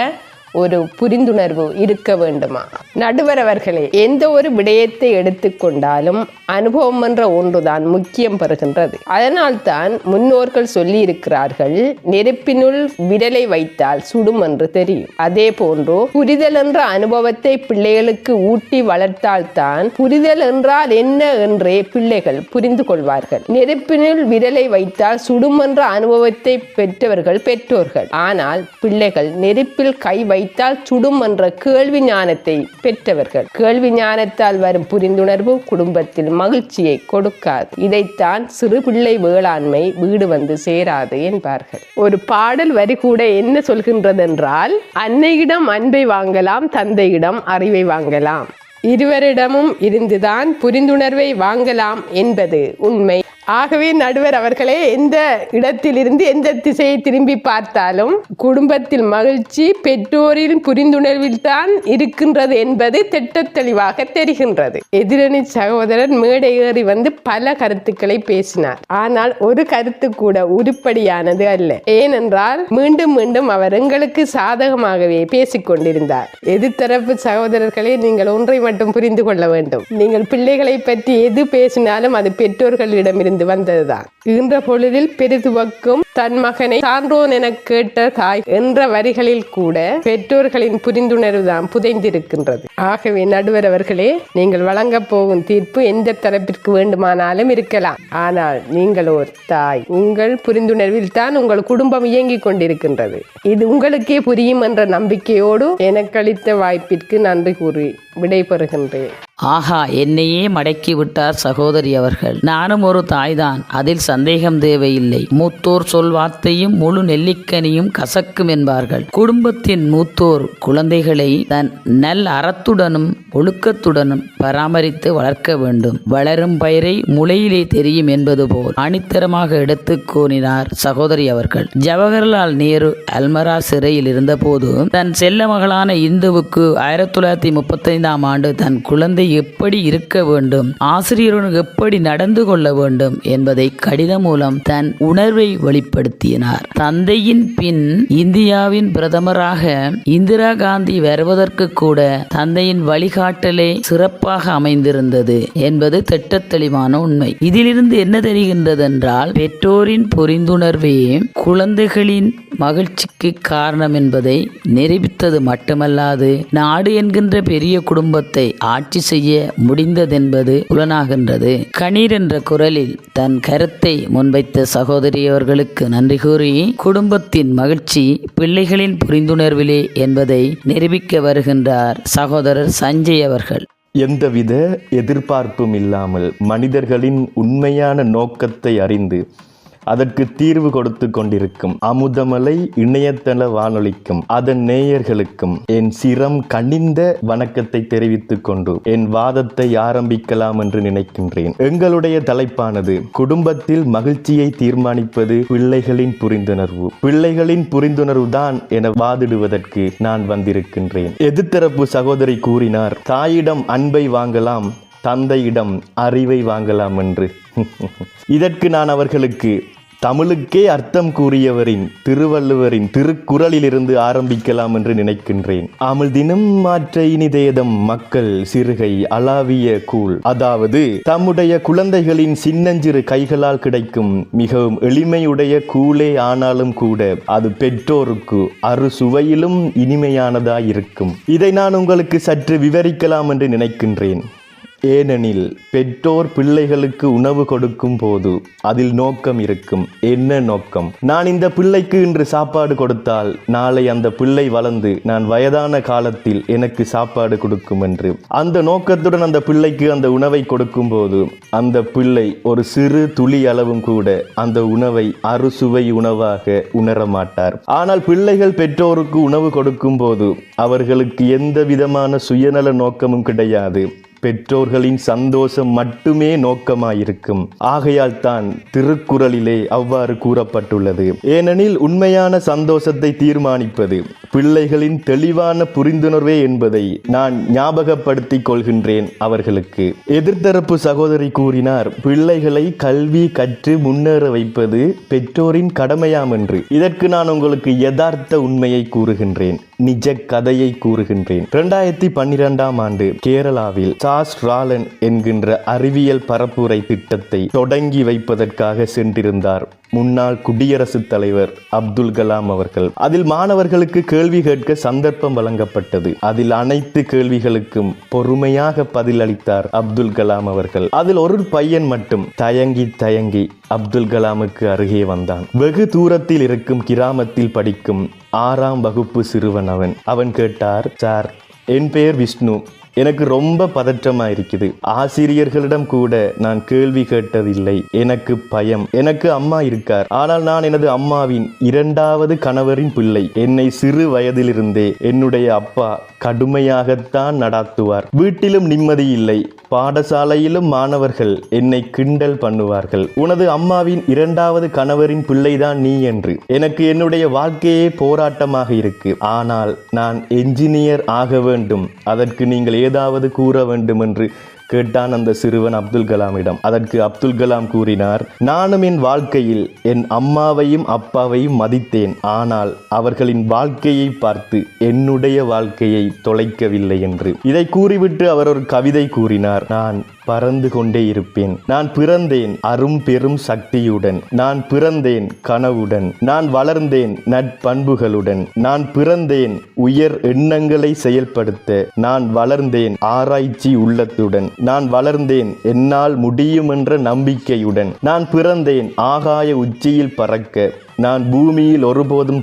ஒரு புரிந்துணர்வு இருக்க வேண்டுமா? நடுவர் அவர்களே, எந்த ஒரு விடயத்தை எடுத்துக்கொண்டாலும் அனுபவம் என்ற ஒன்றுதான் முக்கியம் பெறுகின்றது. அதனால்தான் முன்னோர்கள் சொல்லி இருக்கிறார்கள், நெருப்பினுள் விரலை வைத்தால் சுடும் என்று தெரியும். அதே போன்று புரிதல் என்ற அனுபவத்தை பிள்ளைகளுக்கு ஊட்டி வளர்த்தால்தான் புரிதல் என்றால் என்ன என்றே பிள்ளைகள் புரிந்து கொள்வார்கள். நெருப்பினுள் விரலை வைத்தால் சுடும் என்ற அனுபவத்தை பெற்றவர்கள் பெற்றோர்கள். ஆனால் பிள்ளைகள் நெருப்பில் கை வைத்தால் சுடும் என்ற கேள்வி ஞானத்தை பெற்றவர்கள். கேள்வி ஞானத்தால் வரும் புரிந்துணர்வு குடும்பத்தில் மகிழ்ச்சியை கொடுக்காது. இதைத்தான் சிறு பிள்ளை வேளாண்மை வீடு வந்து சேராது என்பார்கள். ஒரு பாடல் வரி கூட என்ன சொல்கின்றதென்றால், அன்னையிடம் அன்பை வாங்கலாம், தந்தையிடம் அறிவை வாங்கலாம், இருவரிடமும் இருந்துதான் புரிந்துணர்வை வாங்கலாம் என்பது உண்மை. ஆகவே நடுவர் அவர்களே, எந்த இடத்திலிருந்து எந்த திசையை திரும்பி பார்த்தாலும் குடும்பத்தில் மகிழ்ச்சி பெற்றோரின் புரிந்துணர்வில் தான் இருக்கின்றது என்பது திட்டத்தெளிவாக தெரிகின்றது. எதிரணி சகோதரர் மேடை ஏறி வந்து பல கருத்துக்களை பேசினார். ஆனால் ஒரு கருத்து கூட உருப்படியானது அல்ல. ஏனென்றால் மீண்டும் மீண்டும் அவர் எங்களுக்கு சாதகமாகவே பேசிக் கொண்டிருந்தார். எதிர்த்தரப்பு சகோதரர்களே, நீங்கள் ஒன்றை மட்டும் புரிந்து கொள்ள வேண்டும். நீங்கள் பிள்ளைகளை பற்றி எது பேசினாலும் அது பெற்றோர்களிடமிருந்து வந்ததுதான். இன்ற பொழுதில் பெரிதுவக்கும் தன் மகனை சான்றோன் என கேட்ட தாய் என்ற வரிகளில் கூட பெற்றோர்களின் புரிந்துணர்வு தான் புதைந்திருக்கின்றது. ஆகவே நடுவர் அவர்களே, நீங்கள் வழங்கப் போகும் தீர்ப்பு எந்த தரப்பிற்கு வேண்டுமானாலும் இருக்கலாம். ஆனால் நீங்கள் ஒரு தாய், உங்கள் புரிந்துணர்வில் தான் உங்கள் குடும்பம் இயங்கிக் கொண்டிருக்கின்றது. இது உங்களுக்கே புரியும் என்ற நம்பிக்கையோடு எனக்கு அளித்த வாய்ப்பிற்கு நன்றி கூறி விடைபெறுகின்றேன். ஆஹா, என்னையே மடக்கி விட்டார் சகோதரி அவர்கள். நானும் ஒரு தாய்தான், அதில் சந்தேகம் தேவையில்லை. மூத்தோர் சொல் வார்த்தையும் முழு நெல்லிக்கனியும் கசக்கும் என்பார்கள். குடும்பத்தின் மூத்தோர் குழந்தைகளை தன் நல் அறத்துடனும் ஒழுக்கத்துடனும் பராமரித்து வளர்க்க வேண்டும். வளரும் பயிரை முளையிலே தெரியும் என்பது போல் அணித்தரமாக எடுத்து கூறினார் சகோதரி அவர்கள். ஜவஹர்லால் நேரு அல்மரா சிறையில் இருந்தபோது தன் செல்ல மகளான இந்துவுக்கு 1935ஆம் ஆண்டு தன் குழந்தை எப்படி இருக்க வேண்டும், ஆசிரியருடன் எப்படி நடந்து கொள்ள வேண்டும் என்பதை கடிதம் மூலம் தன் உணர்வை வெளிப்படுத்தினார். தந்தையின் பின் இந்தியாவின் பிரதமராக இந்திரா காந்தி வருவதற்கு கூட தந்தையின் வழிகாட்டலே சிறப்பாக அமைந்திருந்தது என்பது திட்டத்தெளிவான உண்மை. இதிலிருந்து என்ன தெரிகின்றது என்றால், பெற்றோரின் புரிந்துணர்வே குழந்தைகளின் மகிழ்ச்சிக்கு காரணம் என்பதை நிரூபித்தது மட்டுமல்லாது நாடு என்கின்ற பெரிய குடும்பத்தை ஆட்சி செய்ய முடிந்ததென்பது புலனாகின்றது. கணீர் என்ற குரலில் தன் கருத்தை முன்வைத்த சகோதரி அவர்களுக்கு நன்றி கூறி, குடும்பத்தின் மகிழ்ச்சி பிள்ளைகளின் புரிந்துணர்விலே என்பதை நிரூபிக்க வருகின்றார் சகோதரர் சஞ்சய் அவர்கள். எந்தவித எதிர்பார்ப்பும் இல்லாமல் மனிதர்களின் உண்மையான நோக்கத்தை அறிந்து அதற்கு தீர்வு கொடுத்து கொண்டிருக்கும் அமுதமலை இணையதள வானொலிக்கும் அதன் நேயர்களுக்கும் என் சிரம் கனிந்த வணக்கத்தை தெரிவித்துக் கொண்டு என் வாதத்தை ஆரம்பிக்கலாம் என்று நினைக்கின்றேன். எங்களுடைய தலைப்பானது குடும்பத்தில் மகிழ்ச்சியை தீர்மானிப்பது பிள்ளைகளின் புரிந்துணர்வு. பிள்ளைகளின் புரிந்துணர்வு தான் என வாதிடுவதற்கு நான் வந்திருக்கின்றேன். எதிர்த்தரப்பு சகோதரி கூறினார், தாயிடம் அன்பை வாங்கலாம், தந்தையிடம் அறிவை வாங்கலாம் என்று. இதற்கு நான் அவர்களுக்கு தமிழுக்கே அர்த்தம் கூறியவரின் திருவள்ளுவரின் திருக்குறளிலிருந்து ஆரம்பிக்கலாம் என்று நினைக்கின்றேன். அமிழ்தினும் மாற்ற இனிதேதம் மக்கள் சிறுகை அளாவிய கூழ். அதாவது தம்முடைய குழந்தைகளின் சின்னஞ்சிறு கைகளால் கிடைக்கும் மிகவும் எளிமையுடைய கூழே ஆனாலும் கூட அது பெற்றோருக்கு அறுசுவையிலும் இனிமையானதாயிருக்கும். இதை நான் உங்களுக்கு சற்று விவரிக்கலாம் என்று நினைக்கின்றேன். ஏனெனில் பெற்றோர் பிள்ளைகளுக்கு உணவு கொடுக்கும் போது அதில் நோக்கம் இருக்கும். என்ன நோக்கம்? நான் இந்த பிள்ளைக்கு இன்று சாப்பாடு கொடுத்தால் நாளை அந்த பிள்ளை வளர்ந்து நான் வயதான காலத்தில் எனக்கு சாப்பாடு கொடுக்கும் என்று. அந்த நோக்கத்துடன் அந்த பிள்ளைக்கு அந்த உணவை கொடுக்கும் போது அந்த பிள்ளை ஒரு சிறு துளி அளவும் கூட அந்த உணவை அறுசுவை உணவாக உணரமாட்டார். ஆனால் பிள்ளைகள் பெற்றோருக்கு உணவு கொடுக்கும் போது அவர்களுக்கு எந்த விதமான சுயநல நோக்கமும் கிடையாது. பெற்றோர்களின் சந்தோஷம் மட்டுமே நோக்கமாயிருக்கும். ஆகையால் தான் திருக்குறளிலே அவ்வாறு கூறப்பட்டுள்ளது. ஏனெனில் உண்மையான சந்தோஷத்தை தீர்மானிப்பது பிள்ளைகளின் தெளிவான புரிந்துணர்வே என்பதை நான் ஞாபகப்படுத்திக் கொள்கின்றேன் அவர்களுக்கு. எதிர்த்தரப்பு சகோதரி கூறினார், பிள்ளைகளை கல்வி கற்று முன்னேற வைப்பது பெற்றோரின் கடமையாம் என்று. இதற்கு நான் உங்களுக்கு யதார்த்த உண்மையை கூறுகின்றேன், நிஜ கதையை கூறுகின்றேன். 2012ஆம் ஆண்டு கேரளாவில் சார்ல்ஸ் ராலன் என்கின்ற அறிவியல் பரப்புரை திட்டத்தை தொடங்கி வைப்பதற்காக சென்றிருந்தார் முன்னாள் குடியரசுத் தலைவர் அப்துல் கலாம் அவர்கள். அதில் மாணவர்களுக்கு கேள்வி கேட்க சந்தர்ப்பம் வழங்கப்பட்டது. அதில் அனைத்து கேள்விகளுக்கும் பொறுமையாக பதிலளித்தார் அப்துல் கலாம் அவர்கள். அதில் ஒரு பையன் மட்டும் தயங்கி அப்துல் கலாமுக்கு அருகே வந்தான். வெகு தூரத்தில் இருக்கும் கிராமத்தில் படிக்கும் 6ஆம் வகுப்பு சிறுவன் அவன் கேட்டார், சார், என் பெயர் விஷ்ணு, எனக்கு ரொம்ப பதற்றமா இருக்குது. ஆசிரியர்களிடம் கூட நான் கேள்வி கேட்டதில்லை. எனக்கு பயம். எனக்கு அம்மா இருக்கார், ஆனால் நான் எனது அம்மாவின் 2வது கணவரின் பிள்ளை. என்னை சிறு வயதிலிருந்தே என்னுடைய அப்பா கடுமையாகத்தான் நடாத்துவார். வீட்டிலும் நிம்மதி இல்லை, பாடசாலையிலும் மாணவர்கள் என்னை கிண்டல் பண்ணுவார்கள். உனது அம்மாவின் 2வது கணவரின் பிள்ளைதான் நீ என்று. எனக்கு என்னுடைய வாழ்க்கையே போராட்டமாக இருக்கு. ஆனால் நான் என்ஜினியர் ஆக வேண்டும், அதற்கு நீங்கள் ஏதாவது கூற வேண்டும் என்று கேட்டான் அந்த சிறுவன் அப்துல் கலாமிடம். அதற்கு அப்துல் கலாம் கூறினார், நானும் என் வாழ்க்கையில் என் அம்மாவையும் அப்பாவையும் மதித்தேன், ஆனால் அவர்களின் வாழ்க்கையை பார்த்து என்னுடைய வாழ்க்கையை தொலைக்கவில்லை என்று. இதை கூறிவிட்டு அவர் ஒரு கவிதை கூறினார். நான் பறந்து கொண்டே இருப்பேன். நான் பிறந்தேன் அரும் பெரும் சக்தியுடன், நான் பிறந்தேன் கனவுடன், நான் வளர்ந்தேன் நட்பண்புகளுடன், நான் பிறந்தேன் உயர் எண்ணங்களை செயல்படுத்த, நான் வளர்ந்தேன் ஆராய்ச்சி உள்ளத்துடன், நான் வளர்ந்தேன் என்னால் முடியும் என்ற நம்பிக்கையுடன், நான் பிறந்தேன் ஆகாய உச்சியில் பறக்க, நான் பூமியில் ஒருபோதும்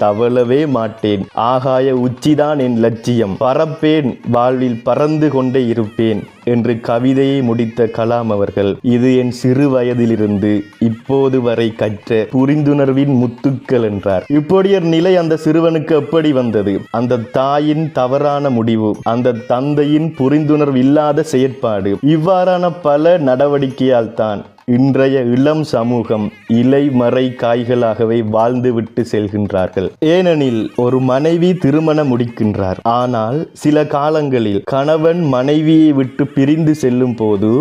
தவளவே மாட்டேன். ஆகாய உச்சிதான் என் லட்சியம். பறப்பேன், வாழ்வில் பறந்து கொண்டே இருப்பேன் என்று கவிதையை முடித்த கலாம் அவர்கள், இது என் சிறு வயதிலிருந்து இப்போது வரை கற்ற புரிந்துணர்வின் முத்துக்கள் என்றார். இப்படிய நிலை அந்த சிறுவனுக்கு எப்படி வந்தது? அந்த தாயின் தவறான முடிவு, அந்த தந்தையின் புரிந்துணர்வு இல்லாத செயற்பாடு, இவ்வாறான பல நடவடிக்கையால் தான் இன்றைய இளம் சமூகம் இலை மறை காய்களாகவே வாழ்ந்துவிட்டு செல்கின்றார்கள். ஏனெனில் ஒரு மனைவி திருமணம் முடிக்கின்றார், ஆனால் சில காலங்களில் கணவன் மனைவியை விட்டு பிரிந்து செல்லும் போது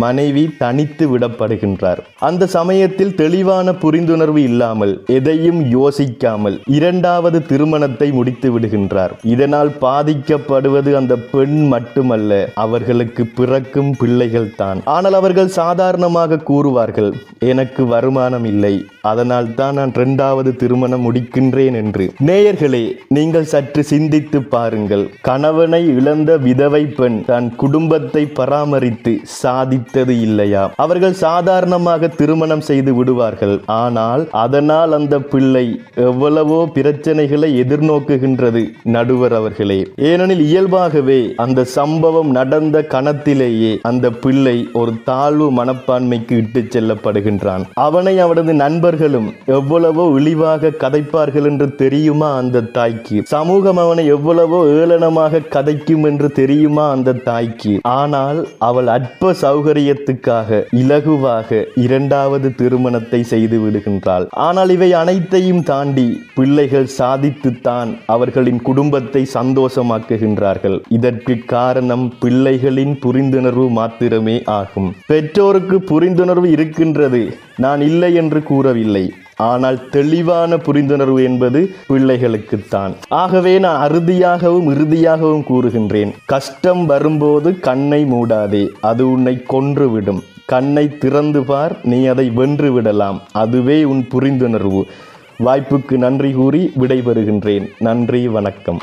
மனைவி தனித்து விடப்படுகின்றார். அந்த சமயத்தில் தெளிவான புரிந்துணர்வு இல்லாமல், எதையும் யோசிக்காமல் 2வது திருமணத்தை முடித்து விடுகின்றார். இதனால் பாதிக்கப்படுவது அந்த பெண் மட்டுமல்ல, அவர்களுக்கு பிறக்கும் பிள்ளைகள் தான். ஆனால் அவர்கள் சாதாரணமாக கூறுவார்கள், எனக்கு வருமானம் இல்லை, அதனால் தான் நான் 2வது திருமணம் முடிக்கின்றேன் என்று. நேயர்களே, நீங்கள் சற்று சிந்தித்து பாருங்கள். கணவனை இழந்த விதவை பெண் தன் குடும்பத்தை பராமரித்து சாதித்தது இல்லையா? அவர்கள் சாதாரணமாக திருமணம் செய்து விடுவார்கள், ஆனால் அதனால் அந்த பிள்ளை எவ்வளவோ பிரச்சனைகளை எதிர்நோக்குகின்றது நடுவர் அவர்களே. ஏனெனில் இயல்பாகவே அந்த சம்பவம் நடந்த கணத்திலேயே அந்த பிள்ளை ஒரு தாழ்வு மனப்பான்மைக்கு இட்டு செல்லப்படுகின்றான். அவனை அவனது நண்பர்களும் எவ்வளவோ இழிவாக கதைப்பார்கள் என்று தெரியுமா அந்த தாய்க்கு? சமூகம் அவனை எவ்வளவோ ஏளனமாக கதைக்கும் என்று தெரியுமா அந்த தாய்க்கு? ஆனால் அவள் அற்ப சௌகரியத்துக்காக இலகுவாக 2வது திருமணத்தை செய்து விடுகின்றாள். ஆனால் இவை அனைத்தையும் தாண்டி பிள்ளைகள் சாதித்துத்தான் அவர்களின் குடும்பத்தை சந்தோஷமாக்குகின்றார்கள். இதற்கு காரணம் பிள்ளைகளின் புரிந்துணர்வு மாத்திரமே ஆகும். பெற்றோருக்கு புரிந்துணர்வு இருக்கின்றது, நான் இல்லை என்று கூறவில்லை, ஆனால் தெளிவான புரிந்துணர்வு என்பது பிள்ளைகளுக்குத்தான். ஆகவே நான் இறுதியாகவும் கூறுகின்றேன், கஷ்டம் வரும்போது கண்ணை மூடாதே, அது உன்னை கொன்றுவிடும். கண்ணை திறந்து பார், நீ அதை வென்று விடலாம். அதுவே உன் புரிந்துணர்வு. வாய்ப்புக்கு நன்றி கூறி விடைபெறுகின்றேன். நன்றி, வணக்கம்.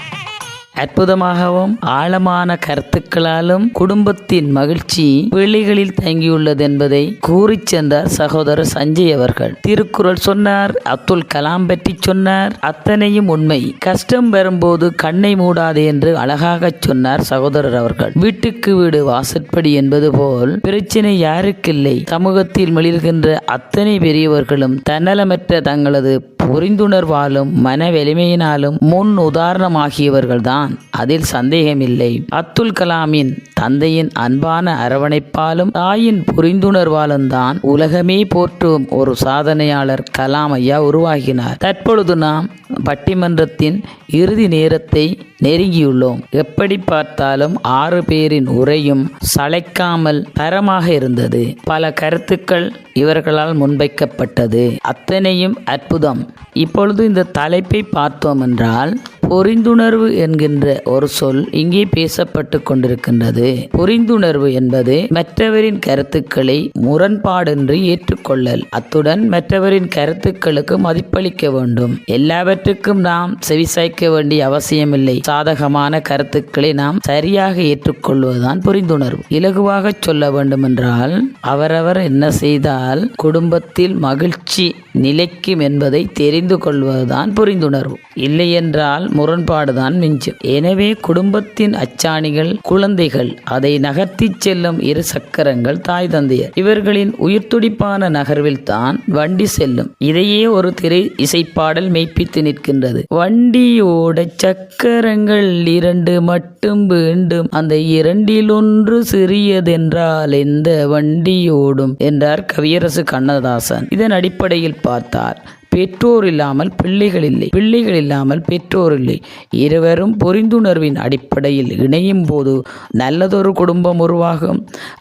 அற்புதமாகவும் ஆழமான கருத்துக்களாலும் குடும்பத்தின் மகிழ்ச்சி பிள்ளைகளில் தங்கியுள்ளது என்பதை கூறிச் சென்றார் சகோதரர் சஞ்சய் அவர்கள். திருக்குறள் சொன்னார், அப்துல் கலாம் பற்றி சொன்னார், அத்தனையும் உண்மை. கஷ்டம் வரும்போது கண்ணை மூடாதே என்று அழகாக சொன்னார் சகோதரர் அவர்கள். வீட்டுக்கு வீடு வாசற்படி என்பது போல் பிரச்சனை யாருக்கில்லை. சமூகத்தில் மிளிர்கின்ற அத்தனை பெரியவர்களும் தன்னலமற்ற தங்களது புரிந்துணர்வாலும் மன வலிமையினாலும் முன் உதாரணமாகியவர்கள்தான், அதில் சந்தேகமில்லை. அப்துல் கலாமின் தந்தையின் அன்பான அரவணைப்பாலும் தாயின் புரிந்துணர்வாலும் தான் உலகமே போற்றும் ஒரு சாதனையாளர் கலாம் ஐயா உருவாகினார். தற்பொழுது நாம் பட்டிமன்றத்தின் இறுதி நேரத்தை நெருங்கியுள்ளோம். எப்படி பார்த்தாலும் 6 பேரின் உரையும் சளைக்காமல் தரமாக இருந்தது. பல கருத்துக்கள் இவர்களால் முன்வைக்கப்பட்டது. அத்தனையும் அற்புதம். இப்பொழுது இந்த தலைப்பை பார்த்தோம் என்றால், புரிந்துணர்வு என்கின்ற ஒரு சொல் இங்கே பேசப்பட்டு கொண்டிருக்கின்றது. புரிந்துணர்வு என்பது மற்றவரின் கருத்துக்களை முரண்பாடின்றி ஏற்றுக்கொள்ளல், அத்துடன் மற்றவரின் கருத்துக்களுக்கு மதிப்பளிக்க வேண்டும். எல்லாவற்றுக்கும் நாம் செவிசாய்க்க வேண்டிய அவசியமில்லை. சாதகமான கருத்துக்களை நாம் சரியாக ஏற்றுக்கொள்வதுதான் புரிந்துணர்வு. இலகுவாக சொல்ல வேண்டுமென்றால், அவரவர் என்ன செய்தால் குடும்பத்தில் மகிழ்ச்சி நிலைக்கும் என்பதை தெரிந்து கொள்வதுதான் புரிந்துணர்வு. இல்லையென்றால் முரண்பாடுதான் மிஞ்சும். எனவே குடும்பத்தின் அச்சாணிகள் குழந்தைகள், அதை நகர்த்திச் செல்லும் இரு சக்கரங்கள் தாய் தந்தையர். இவர்களின் உயிர்த்துடிப்பான நகர்வில் தான் வண்டி செல்லும். இதையே ஒரு திரை இசைப்பாடல் மெய்ப்பித்து நிற்கின்றது. வண்டியோட சக்கரங்கள் 2 மட்டும் வேண்டும், அந்த 2ல் ஒன்று சிறியதென்றால் எந்த வண்டியோடும் என்றார் கவியரசு கண்ணதாசன். இதன் அடிப்படையில் பார்த்தால் பெற்றோர் இல்லாமல் பிள்ளைகள் இல்லை, பிள்ளைகள் இல்லாமல் பெற்றோர் இல்லை. இருவரும் புரிந்துணர்வின் அடிப்படையில் இணையும் போது நல்லதொரு குடும்பம் உருவாகும்.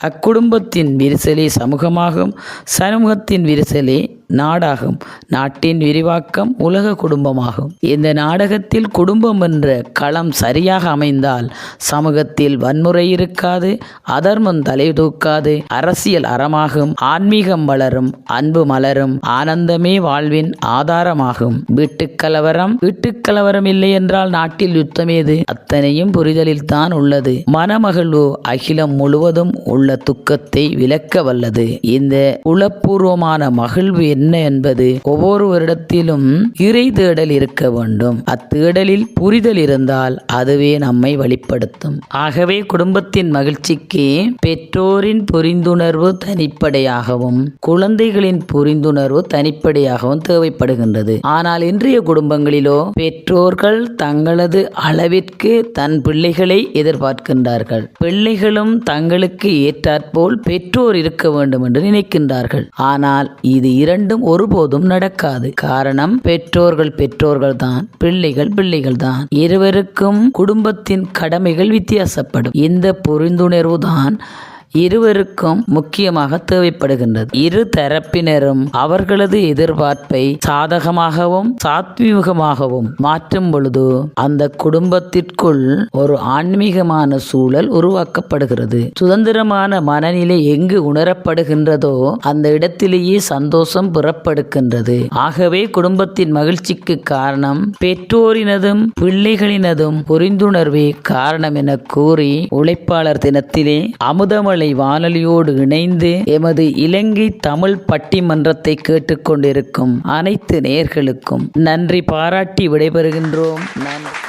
அக்குடும்பத்தின் விரிசலே சமூகமாகும், சமூகத்தின் விரிசலே நாடாகும், நாட்டின் விரிவாக்கம் உலக குடும்பமாகும். இந்த நாடகத்தில் குடும்பம் என்ற களம் சரியாக அமைந்தால் சமூகத்தில் வன்முறை இருக்காது, அதர்மம் தலை தூக்காது, அரசியல் அறமாகும், ஆன்மீகம் வளரும், அன்பு மலரும், ஆனந்தமே வாழ்வின் ஆதாரமாகும். வீட்டுக்கலவரம் இல்லை என்றால் நாட்டில் யுத்தமேது? அத்தனையும் புரிதலில் தான் உள்ளது. மனமகிழ்வு அகிலம் முழுவதும் உள்ள துக்கத்தை விலக்க வல்லது. இந்த உளப்பூர்வமான மகிழ்வு என்ன என்பது ஒவ்வொருவரிடத்திலும் இறை தேடல் இருக்க வேண்டும். அத்தேடலில் புரிதல் இருந்தால் அதுவே நம்மை வழிப்படுத்தும். ஆகவே குடும்பத்தின் மகிழ்ச்சிக்கு பெற்றோரின் புரிந்துணர்வு தனிப்படையாகவும் குழந்தைகளின் புரிந்துணர்வு தனிப்படையாகவும் தேவைப்படுகின்றது. ஆனால் இன்றைய குடும்பங்களிலோ பெற்றோர்கள் தங்களது அளவிற்கு தன் பிள்ளைகளை எதிர்பார்க்கின்றார்கள். பிள்ளைகளும் தங்களுக்கு ஏற்றாற்போல் பெற்றோர் இருக்க வேண்டும் என்று நினைக்கின்றார்கள். ஆனால் இது இரண்டும் ஒருபோதும் நடக்காது. காரணம், பெற்றோர்கள் தான், பிள்ளைகள் தான். இருவருக்கும் குடும்பத்தின் கடமைகள் வித்தியாசப்படும். இந்த புரிந்துணர்வு தான் இருவருக்கும் முக்கியமாக தேவைப்படுகின்றது. இரு தரப்பினரும் அவர்களது எதிர்பார்ப்பை சாதகமாகவும் சாத்வீகமாகவும் மாற்றும் பொழுது அந்த குடும்பத்திற்குள் ஒரு ஆன்மீகமான சூழல் உருவாக்கப்படுகிறது. சுதந்திரமான மனநிலை எங்கு உணரப்படுகின்றதோ அந்த இடத்திலேயே சந்தோஷம் புறப்படுகின்றது. ஆகவே குடும்பத்தின் மகிழ்ச்சிக்கு காரணம் பெற்றோரினதும் பிள்ளைகளினதும் புரிந்துணர்வே காரணம் என கூறி உழைப்பாளர் தினத்திலே அமுதமழை வானொலியோடு இணைந்து எமது இலங்கை தமிழ் பட்டிமன்றத்தை கேட்டுக்கொண்டிருக்கும் அனைத்து நேயர்களுக்கும் நன்றி பாராட்டி விடைபெறுகின்றோம். நன்றி.